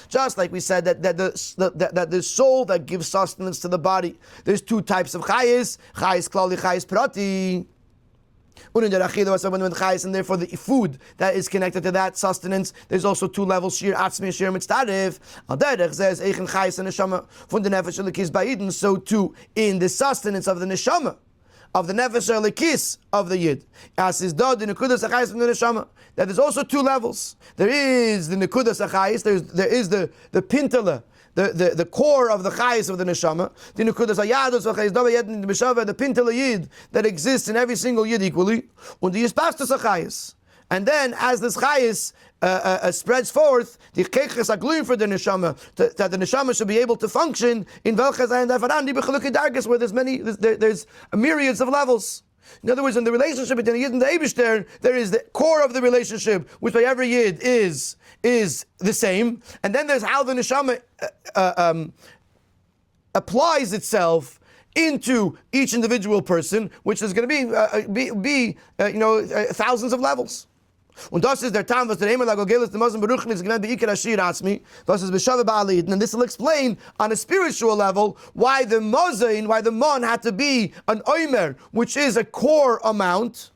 Just like we said that the soul that gives sustenance to the body, there's two types of chayis klali, chayis prati. And therefore the food that is connected to that sustenance, there's also two levels, shir atzmi and shir mitzdaref. So too in the sustenance of the neshama, of the nefesh elikis of the yid, as is done in nekudas achayis from the neshama, that there's also two levels. There is the nekudas achayis, there is the pintala, the core of the chayis of the neshama, the nekudas hayadus v'chayis dava yed in the meshava, the pintel yid that exists in every single yid equally, and the yispastus chayis. And then as this chayis spreads forth, the keches are gluing for the neshama, that the neshama should be able to function in velchazayim davarandi b'chalukei dargis, where there's myriads of levels. In other words, in the relationship between the Yid and the Eibishter, there is the core of the relationship, which by every Yid is the same, and then there's how the neshama applies itself into each individual person, which is going to be thousands of levels. Und das ist der Tam, was der Himmel agogelis the Muslim beruchen is given beikar ashir atzmi. Das ist b'shava ba'alid, and this will explain on a spiritual level why the mon had to be an oimer, which is a core amount,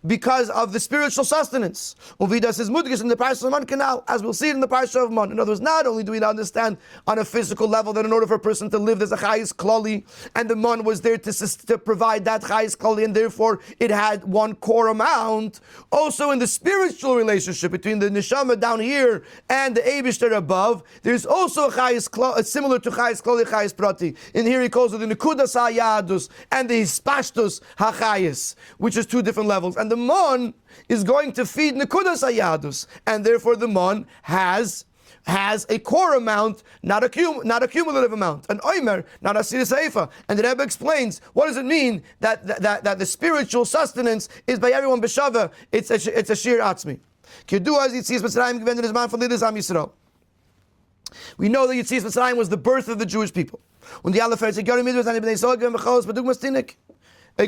because of the spiritual sustenance. Uvidas is mudgis in the Parsha of Man canal, as we'll see it in the Parsha of Man. In other words, not only do we understand on a physical level that in order for a person to live, there's a chayis klali, and the man was there to provide that chayis klali, and therefore it had one core amount. Also in the spiritual relationship between the neshama down here and the Eibishter above, there's also a chayis klali, similar to chayis klali, chayis prati. In here he calls it the nekudas hayadus and the hispashtus hachayis, which is two different levels. And the mon is going to feed nekudas hayadus, and therefore the mon has a core amount, not a cumulative amount, an oimer, not a seifa. And the Rebbe explains what does it mean that the spiritual sustenance is by everyone b'shava. It's a shir atzmi. Kedua as Yitzias Mitzrayim gewendet is man von Lidas Am Yisrael. We know that Yitzias Mitzrayim was the birth of the Jewish people. When the Alefet said, "Gourarie midbar and Bnei Sogim b'chalos b'dugmas tinik."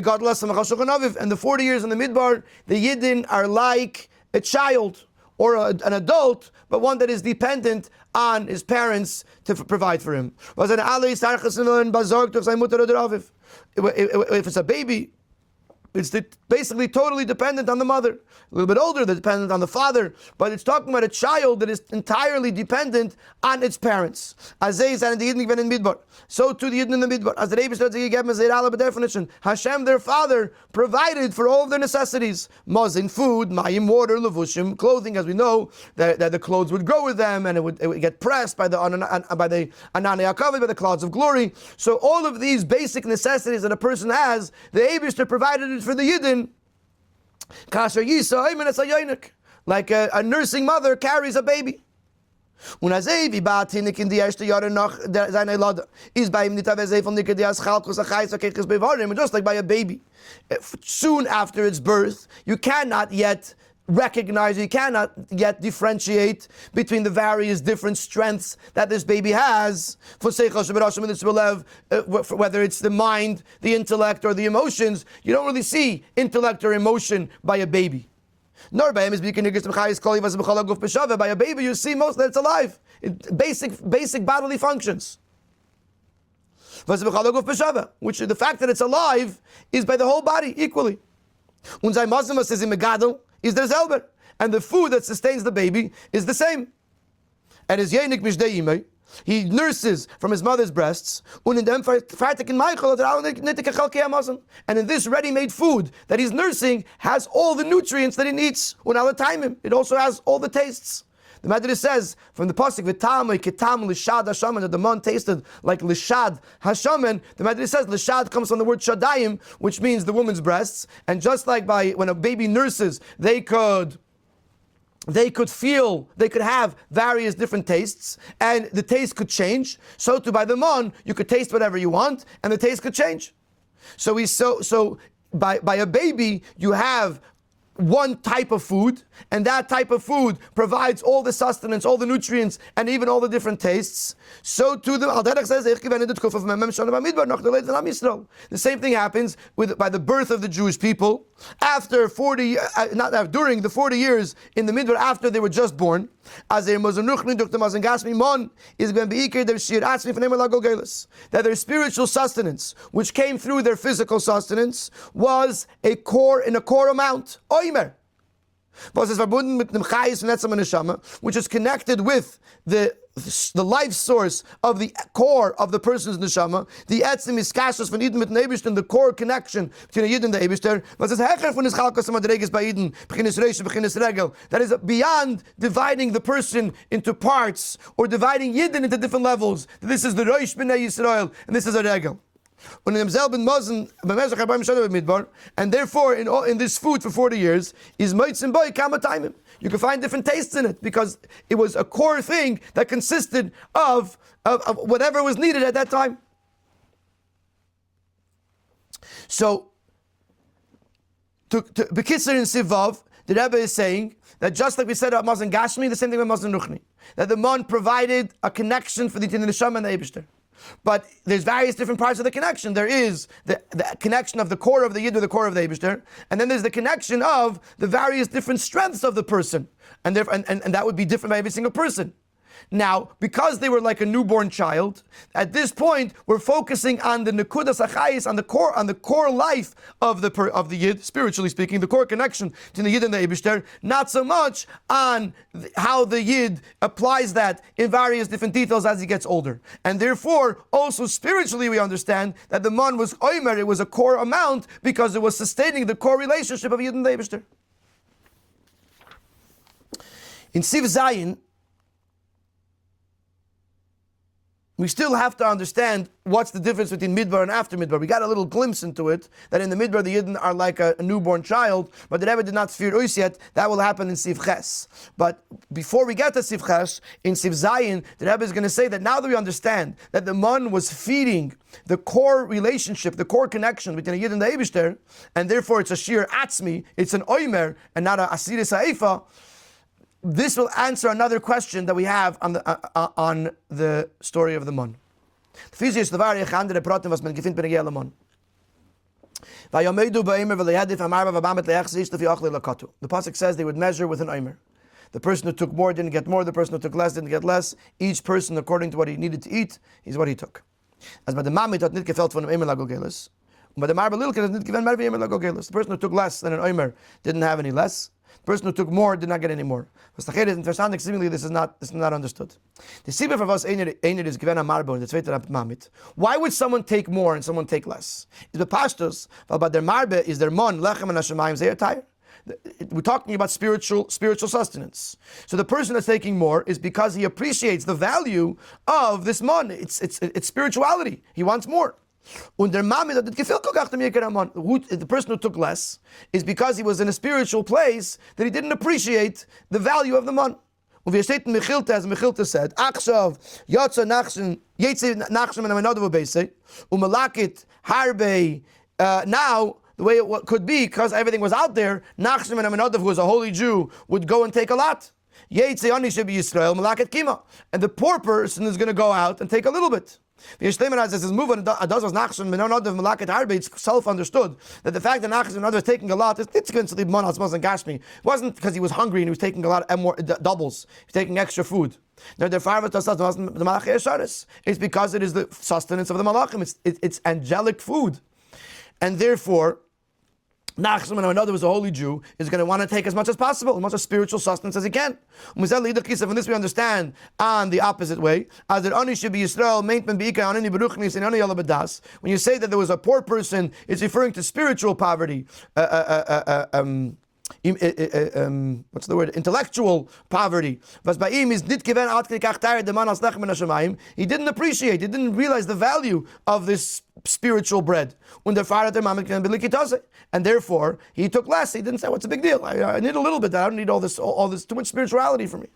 God bless them. And the 40 years in the midbar, the Yidden are like a child or an adult, but one that is dependent on his parents to provide for him. If it's a baby, it's basically totally dependent on the mother. A little bit older, they're dependent on the father, but it's talking about a child that is entirely dependent on its parents. As they said in the Yidden in Midbar, so to the Yidden in the Midbar. As the Rabbi said, by definition, Hashem, their father, provided for all of their necessities: mazin, food, mayim, water, levushim, clothing. As we know, that the clothes would grow with them, and it would get pressed by the ananei hakavod, by the clouds of glory. So all of these basic necessities that a person has, the Eibishter provided it for the Yidden. Like a nursing mother carries a baby. Just like by a baby, soon after its birth, you cannot yet recognize, you cannot yet differentiate between the various different strengths that this baby has, whether it's the mind, the intellect, or the emotions. You don't really see intellect or emotion by a baby. Nor by a baby you see most that it's alive. Basic bodily functions. Which the fact that it's alive is by the whole body equally. Is there zelber, and the food that sustains the baby is the same. And his yenik mishdei imay, he nurses from his mother's breasts. And in this ready-made food that he's nursing has all the nutrients that he needs. It also has all the tastes. The Medrash says from the pasuk v'tamei ketam lishad hashamen, that the man tasted like lishad hashamen. The Medrash says lishad comes from the word shadayim, which means the woman's breasts. And just like when a baby nurses, they could feel, they could have various different tastes, and the taste could change. So too by the man, you could taste whatever you want, and the taste could change. So by a baby, you have one type of food, and that type of food provides all the sustenance, all the nutrients, and even all the different tastes. So too the Al-Derech says the same thing happens by the birth of the Jewish people after during the 40 years in the midbar after they were just born. That their spiritual sustenance, which came through their physical sustenance, was a core amount. Which is connected with the life source of the core of the person's neshama, the etzim is kashas von Yidden mit dem Eibishter, the core connection between Yidden and the Eibishter. That is beyond dividing the person into parts or dividing Yidden into different levels. This is the Rosh B'nai Yisrael and this is a regel. And therefore, in this food for 40 years, is meitzim boy kama taimim. You can find different tastes in it because it was a core thing that consisted of whatever was needed at that time. So, to Bekitzer in Sivav, the Rebbe is saying that just like we said about Mazon Gashmi, the same thing about Mazon Ruchni, that the man provided a connection for the Neshama and the Eibishter. But there's various different parts of the connection. There is the connection of the core of the Yid with the core of the Eibishter, and then there's the connection of the various different strengths of the person, and that would be different by every single person. Now, because they were like a newborn child, at this point we're focusing on the nekudas achayis, on the core life of the Yid, spiritually speaking, the core connection between the Yid and the Eibishter, not so much on how the Yid applies that in various different details as he gets older. And therefore, also spiritually, we understand that the man was oimer, it was a core amount because it was sustaining the core relationship of Yid and the Eibishter. In Siv Zayin, we still have to understand what's the difference between Midbar and after Midbar. We got a little glimpse into it, that in the Midbar the Yidden are like a newborn child, but the Rebbe did not fear Ois yet. That will happen in Siv Ches. But before we get to Siv Ches, in Siv Zayin, the Rebbe is going to say that now that we understand that the man was feeding the core relationship, the core connection between a Yid and the Eibishter, and therefore it's a Shir Atzmi, it's an Oimer, and not a Asiris Ha'efa, this will answer another question that we have on the story of the Mon. The pasuk says they would measure with an omer. The person who took more didn't get more. The person who took less didn't get less. Each person, according to what he needed to eat, is what he took. As by the mamit hat nit gefällt von dem omer lagogelis. But the marbe lilke hat nit given marbe omer lagogelis. The person who took less than an omer didn't have any less. The person who took more did not get any more. Seemingly this is not understood. The sibbe for was einer is given a marbe and the zweite mamit. Why would someone take more and someone take less? Is the pastors, but their marbe is their mon lechem and hashemayim they are tired. We're talking about spiritual sustenance. So the person that's taking more is because he appreciates the value of this mon. It's spirituality. He wants more. The person who took less is because he was in a spiritual place that he didn't appreciate the value of the mon. As Mechilta said, Achshav Yotza Nachshon Yetze Nachshon and Amenadav Beisei Umalakit Harbe. Now the way it could be, because everything was out there, Nachshon and Amenadav, who was a holy Jew, would go and take a lot. Yetze Ani should be Yisrael Malakit Kima, and the poor person is going to go out and take a little bit. It's self-understood that the fact that Nachshon was taking a lot, it's going to leave manas and gashmi. It wasn't because he was hungry and he was taking a lot more doubles. He was taking extra food. Now it's because it is the sustenance of the malachim. It's angelic food, and therefore Nachshon, when another was a holy Jew, is going to want to take as much as possible, as much as spiritual sustenance as he can. From this we understand on the opposite way, as that Ani should be Yisrael, when you say that there was a poor person, it's referring to spiritual poverty. What's the word? Intellectual poverty. He didn't appreciate, he didn't realize the value of this spiritual bread. And therefore, he took less. He didn't say, what's the big deal? I need a little bit. I don't need all this, too much spirituality for me.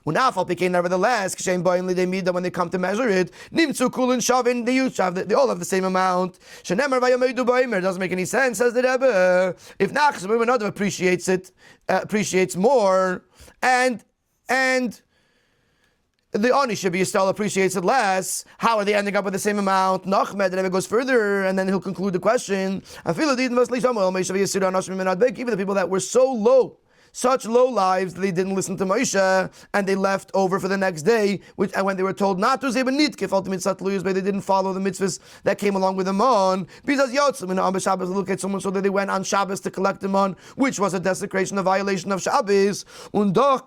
Nevertheless, when they come to measure it, they all have the same amount. It doesn't make any sense, says the Rebbe. If Nachshon another appreciates more, and the Oni should be still appreciates it less, how are they ending up with the same amount? Nachmed, the Rebbe goes further, and then he'll conclude the question. Even the people that were so low, such low lives, they didn't listen to Moshe, and they left over for the next day, and when they were told not to, they didn't follow the mitzvahs that came along with the mon. Look at someone so that they went on Shabbos to collect the mon, which was a desecration, a violation of Shabbos. Nowhere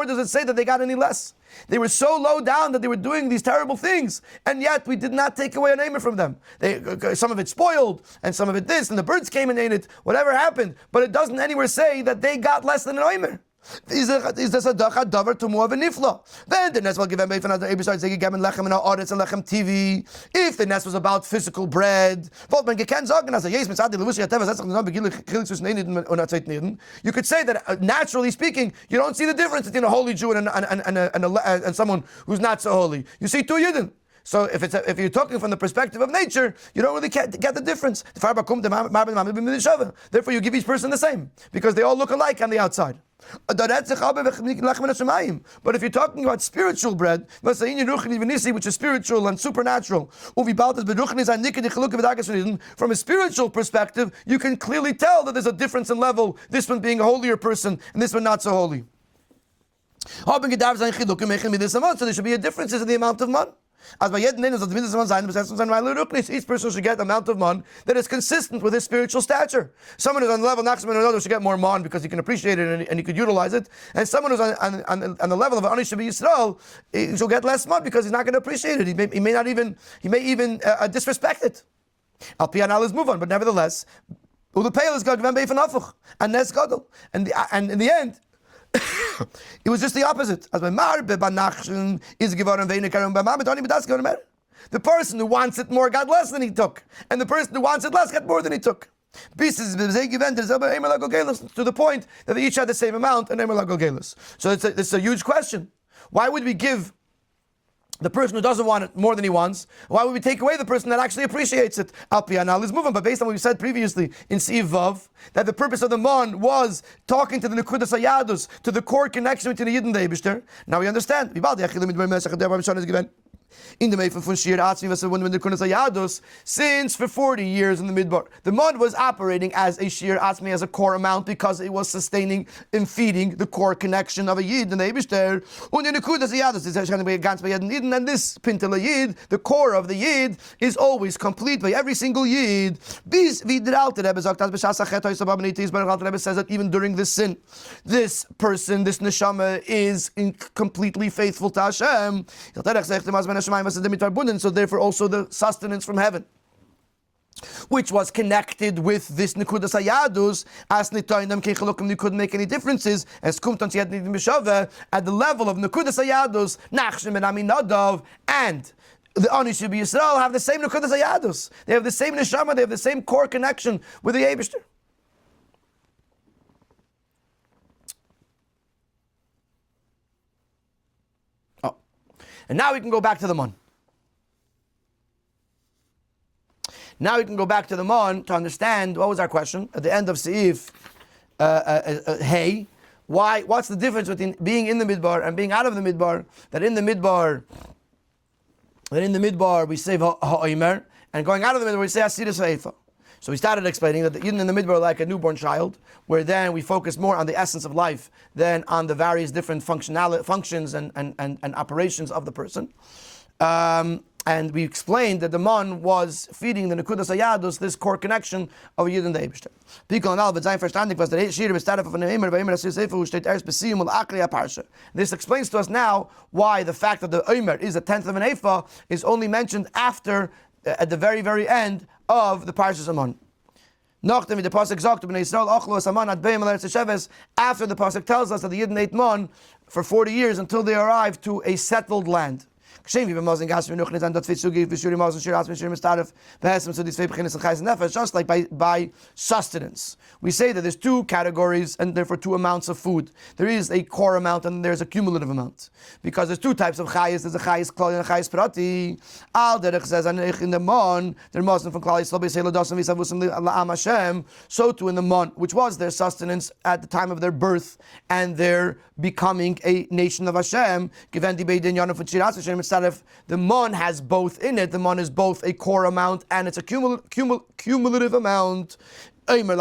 does it say that they got any less. They were so low down that they were doing these terrible things, and yet we did not take away an aimer from them. Some of it spoiled, and some of it this, and the birds came and ate it, whatever happened, but it doesn't anywhere say that they got less than an aimer. Is this a davar to more of a nifla? Then the nest will give them another besides they give lechem and audits and lechem TV. If the nest was about physical bread, you could say that naturally speaking, you don't see the difference between a holy Jew and someone who's not so holy. You see two yidden. So if you're talking from the perspective of nature, you don't really get the difference. Therefore, you give each person the same because they all look alike on the outside. But if you're talking about spiritual bread, which is spiritual and supernatural, from a spiritual perspective, you can clearly tell that there's a difference in level, this one being a holier person and this one not so holy. So there should be a difference in the amount of money. Each person should get the amount of mon that is consistent with his spiritual stature. Someone who's on the level of Nachshon and another should get more mon because he can appreciate it and he could utilize it. And someone who's on the level of Ani Shabi Yisrael, he'll get less mon because he's not going to appreciate it. He may even disrespect it. Al Pianal is move on, but nevertheless, Ulapayel is Gagvan Beif and Afuch and Nes Gadol. And in the end, it was just the opposite. As my marbe banachshon is given veinikarim b'mamet only b'das given mer. The person who wants it more got less than he took, and the person who wants it less got more than he took. To the point that they each had the same amount and emer lagogelis. So it's a huge question. Why would we give the person who doesn't want it more than he wants, why would we take away the person that actually appreciates it? Al pi anal is moving, but based on what we said previously in Siv Vav, that the purpose of the mon was talking to the Nekudas Hayadus, to the core connection between the Yid and the Eibishter. Now we understand. In the Meifin von Shir Atzmi, when the Kunas Hayadus, since for 40 years in the Midbar, the mon was operating as a Shir Atzmi, as a core amount, because it was sustaining and feeding the core connection of a Yid and the Eibishter. And this Pintel Yid, the core of the Yid, is always complete by every single Yid. Rebbe says that even during this sin, this person, this neshama, is completely faithful to Hashem. So therefore also the sustenance from heaven, which was connected with this Nekudas Hayadus, as Nitoinim Kechalukim, you couldn't make any differences, as Kumtan Tiyad Nidim B'Shava, at the level of Nekudas Hayadus, Nachshim and Aminadav, and the Anish Yisrael have the same Nekudas Hayadus. They have the same neshama, they have the same core connection with the Eibishter. And now we can go back to the mon. Now we can go back to the mon to understand, what was our question at the end of Seif Hey? What's the difference between being in the midbar and being out of the midbar? That in the midbar we say ha'omer, and going out of the midbar we say asiris ha'efa. So we started explaining that even in the midbar, like a newborn child, where then we focus more on the essence of life than on the various different functions and operations of the person. And we explained that the mon was feeding the Nekudas Hayadus, this core connection of a Yid and the Eibishter. This explains to us now why the fact that the Omer is a tenth of an Ephah is only mentioned after, at the very, very end of the Parshas Amon. After the pasuk tells us that the Yidden ate mon for 40 years until they arrived to a settled land. Just like by sustenance. We say that there's two categories and therefore two amounts of food. There is a core amount and there's a cumulative amount. Because there's two types of chayas. There's a chayas klali and a chayas prati. Al derech says, in the mon, they're Muslim from klali, so too in the mon, which was their sustenance at the time of their birth and their becoming a nation of Hashem. The mon has both in it. The mon is both a core amount and it's a cumulative amount. It is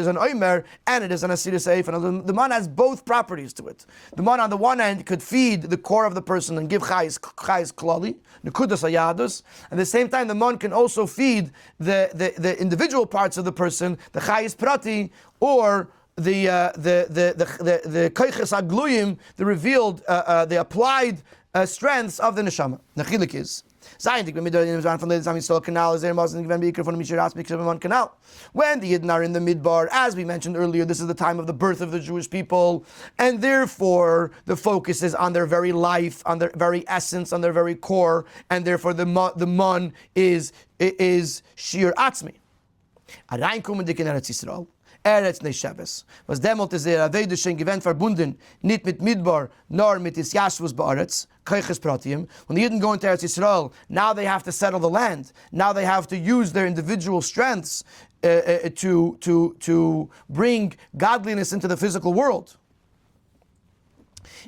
an omer and it is an asiris eifa. The mon has both properties to it. The mon on the one hand could feed the core of the person and give chayis klali, nekudas hayadus. At the same time, the mon can also feed the individual parts of the person, the chayis prati, or the koiches agluyim, the revealed, the applied strengths of the neshama. Nachilik is. When the Yidden are in the midbar, as we mentioned earlier, this is the time of the birth of the Jewish people, and therefore the focus is on their very life, on their very essence, on their very core, and therefore the mon is shir atzmi. Eretz Nesheves. Was demult is der Avede schon gewend verbunden, nicht mit Midbar, nor mit is Yashvus Ba'aretz, Keiches Pratium. When the Yidden go into Eretz Yisrael, now they have to settle the land. Now they have to use their individual strengths to bring godliness into the physical world.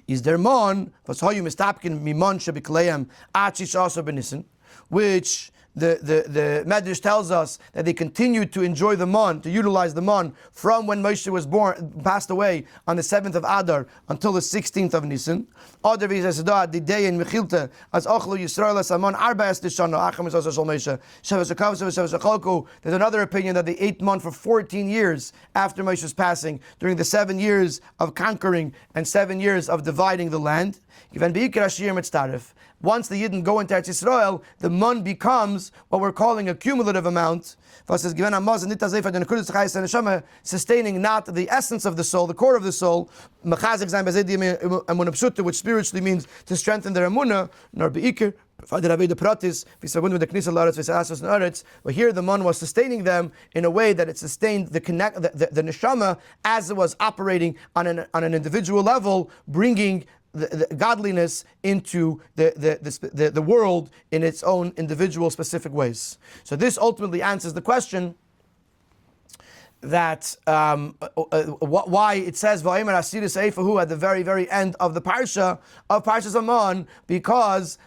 Is der mon, was hoyu mistapkin mimon shebikleim, achish also benissen, which the Medrash tells us that they continued to enjoy the mon, to utilize the mon, from when Moshe was passed away on the 7th of Adar until the 16th of Nisan. There's another opinion that they ate mon for 14 years after Moshe's passing, during the 7 years of conquering and 7 years of dividing the land. Once the Yidden go into Eretz Yisrael, the mon becomes what we're calling a cumulative amount, sustaining not the essence of the soul, the core of the soul, which spiritually means to strengthen their emunah, nor beikir. But here the mon was sustaining them in a way that it sustained the neshama as it was operating on an individual level, bringing the godliness into the world in its own individual specific ways. So this ultimately answers the question that why it says Va'omer Asiris Eifahu at the very, very end of the parsha of Parshas Amon, because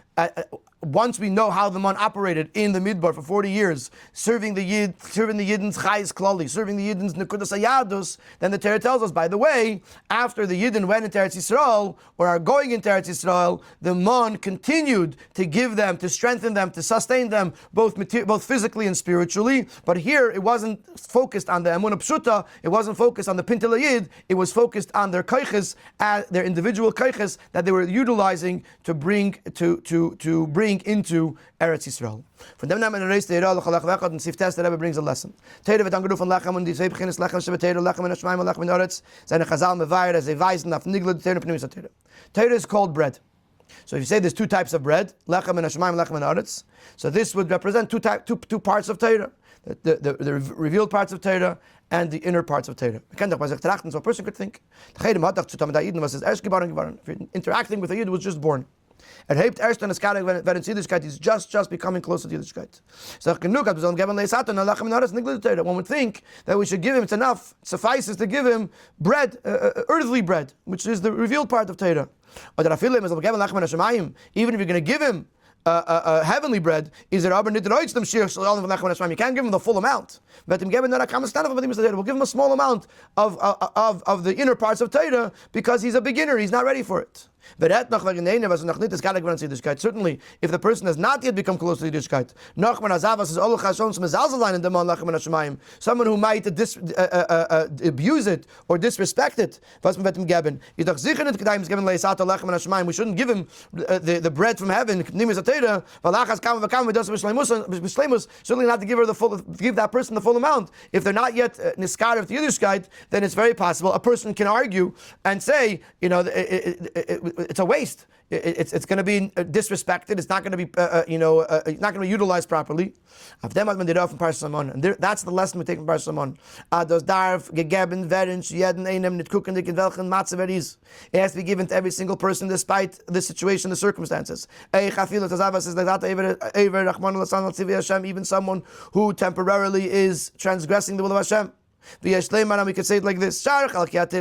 once we know how the man operated in the Midbar for 40 years, serving the Yidden's Chayes Klali, serving the Yidden's Nekudas Hayadus, then the Torah tells us, by the way, after the Yidden went into Eretz Yisrael, or are going into Eretz Yisrael, the man continued to give them, to strengthen them, to sustain them, both physically and spiritually. But here, it wasn't focused on the Emunah Pshuta, it wasn't focused on the Pintel Yid, it was focused on their kaiches, their individual kaiches that they were utilizing to bring into Eretz Yisrael. From them, and the Rebbe brings a lesson. Teira v'tangeru von lechem und die zwei beginnes lechem shebeteira lechem and hashmaim and lechem in Oretz. Seine Chazal mevayir as a weisen auf nigla teira pnimis teira. Teira is called bread. So if you say there's two types of bread, lechem and hashmaim, lechem and Oretz, so this would represent two parts of Teira. The revealed parts of Torah and the inner parts of Torah. So a person could think, if you're interacting with a Yid who was just born, he's just becoming closer to Yiddishkeit. So one would think that we should give him, it's enough, it suffices to give him bread, earthly bread, which is the revealed part of Torah. Even if you're going to give him heavenly bread, is there you can't give him the full amount. We'll give him a small amount of the inner parts of Torah because he's a beginner, he's not ready for it. Certainly, if the person has not yet become close to Yiddishkeit, someone who might abuse it or disrespect it, we shouldn't give him the bread from heaven, certainly not to give that person the full amount. If they're not yet niskar of the Yiddishkeit, then it's very possible a person can argue and say, it's a waste. It's going to be disrespected. It's not going to be, it's not going to be utilized properly. And that's the lesson we take from Parshas Amon. It has to be given to every single person despite the situation, the circumstances. Even someone who temporarily is transgressing the will of Hashem. We could say it like this. Once he has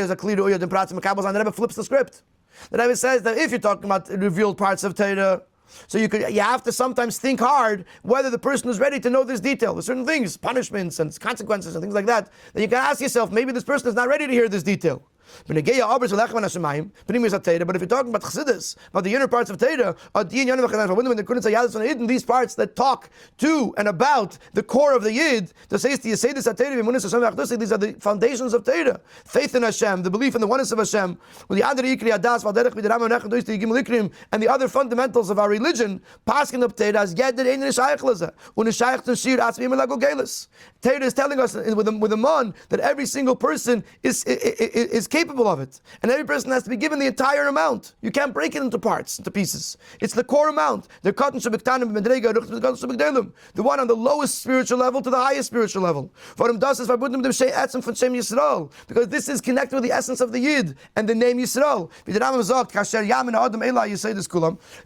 a clear uyah, the Rebbe flips the script. The Rebbe says that if you're talking about revealed parts of Torah, so you have to sometimes think hard whether the person is ready to know this detail. There's certain things, punishments and consequences and things like that you can ask yourself, maybe this person is not ready to hear this detail. But if you're talking about Chassidus, about the inner parts of Torah, these parts that talk to and about the core of the Yid, these are the foundations of Torah. Faith in Hashem, the belief in the oneness of Hashem, and the other fundamentals of our religion, Torah is telling us with a man that every single person is capable of it, and every person has to be given the entire amount. You can't break it into parts, into pieces. It's the core amount. The one on the lowest spiritual level to the highest spiritual level. Because this is connected with the essence of the Yid and the name Yisrael. The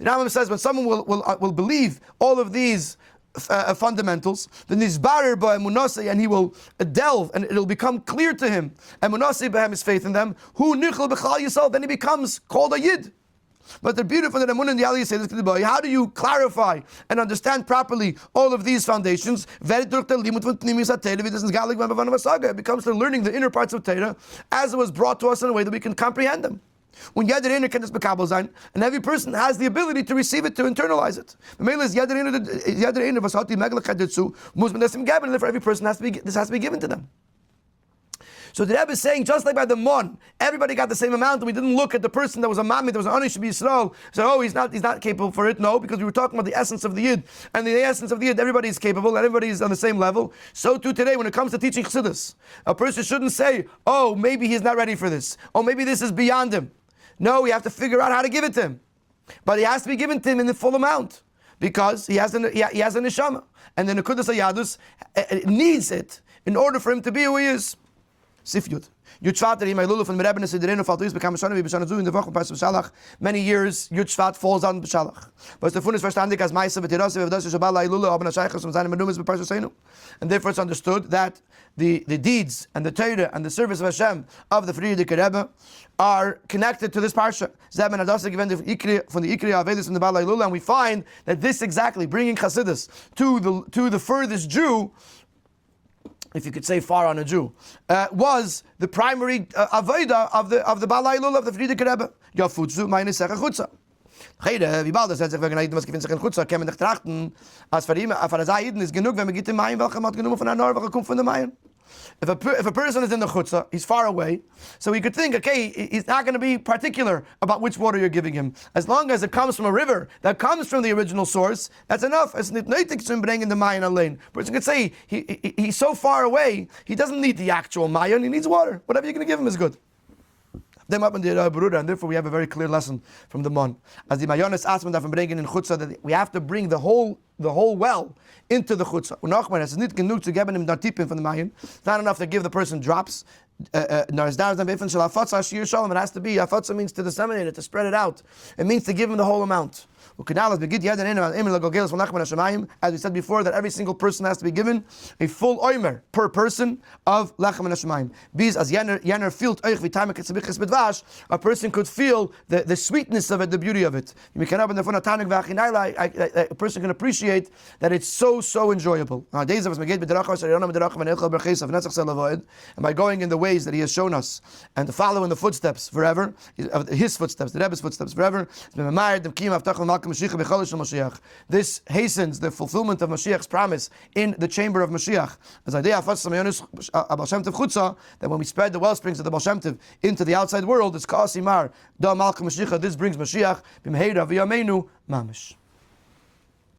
Rambam says when someone will believe all of these fundamentals, then Nizbarer b'emunasei, and he will delve, and it'll become clear to him. Emunasei b'hem is faith in them. Hu nichel b'chal Yisrael, then he becomes called a Yid. But the beautiful that Emunah and the Aliyah say this. How do you clarify and understand properly all of these foundations? It becomes through learning the inner parts of Torah as it was brought to us in a way that we can comprehend them. When Yad Reiner can just bekabel sein, and every person has the ability to receive it, to internalize it. For every person this has to be given to them. So the Rebbe is saying, just like by the Mon, everybody got the same amount, and we didn't look at the person that was a Mami, that was an Anish Yisrael, so he's not capable for it. No, because we were talking about the essence of the Yid, and the essence of the Yid, everybody is capable, and everybody is on the same level. So too today, when it comes to teaching Chassidus, a person shouldn't say, oh, maybe he's not ready for this, oh, maybe this is beyond him. No, we have to figure out how to give it to him. But it has to be given to him in the full amount, because he has a neshama. And the Nekudas HaYadus needs it. in order for him to be who he is. Sifyut. Yud Shvat lulu from the Rebbe Nesiderinu Faltus become Shana wie Beshana in the Woche Pas Beshalach. Many years Yud Shvat falls on Beshalach. Was der Fun ist verstandig als Meister mit Tirase, das ist Shabbat lulu, aber na Sheikhs und seine Menumes bei Parsasenu. And therefore it's understood that the deeds and the Torah and the service of Hashem of the Frierdiker Rebbe are connected to this parsha. Zeben Adasa given from the Ikri Avedis and the Balai Lula, and we find that this exactly bringing Chassidus to the furthest Jew, if you could say far on a Jew, was the primary avodah of the Balai Lula of the Frierdiker Rebbe. Yafutzu meine Secha Chutza. Wie bald das heißt, wenn man was gewinnt sich in Chutza, kann man nicht trachten, als für ihn, für Zaiden ist genug, wenn man geht in Mayen, welcher hat genommen von der Nor, welcher kommt von der Mayen. If a person is in the chutzah, he's far away, so he could think, okay, he's not going to be particular about which water you're giving him. As long as it comes from a river that comes from the original source, that's enough. It's not nötig zu bringen in the Mayan allein. Person could say he's so far away, he doesn't need the actual Mayan, he needs water. Whatever you're going to give him is good. Them up in the Gourarie, and therefore we have a very clear lesson from the Mon. As the Mayonis asked me from bringing in chutzah, that we have to bring the whole well into the chutzah. It's not genug to geben him dartipin from the Mayan. It's not enough to give the person drops. It has to be afatza means to disseminate it, to spread it out. It means to give him the whole amount. As we said before, that every single person has to be given a full oimer per person of lechem and hashemayim. A person could feel the sweetness of it, the beauty of it. A person can appreciate that it's so enjoyable. And by going in the ways that he has shown us and to follow in the footsteps forever, his footsteps, the Rebbe's footsteps forever, this hastens the fulfillment of Mashiach's promise in the chamber of Mashiach. As idea that when we spread the well springs of the Baal Shem Tov into the outside world, it's Ka'asimar, Da Malka Mashiach, this brings Mashiach, Bimheira V'yameinu Mamish.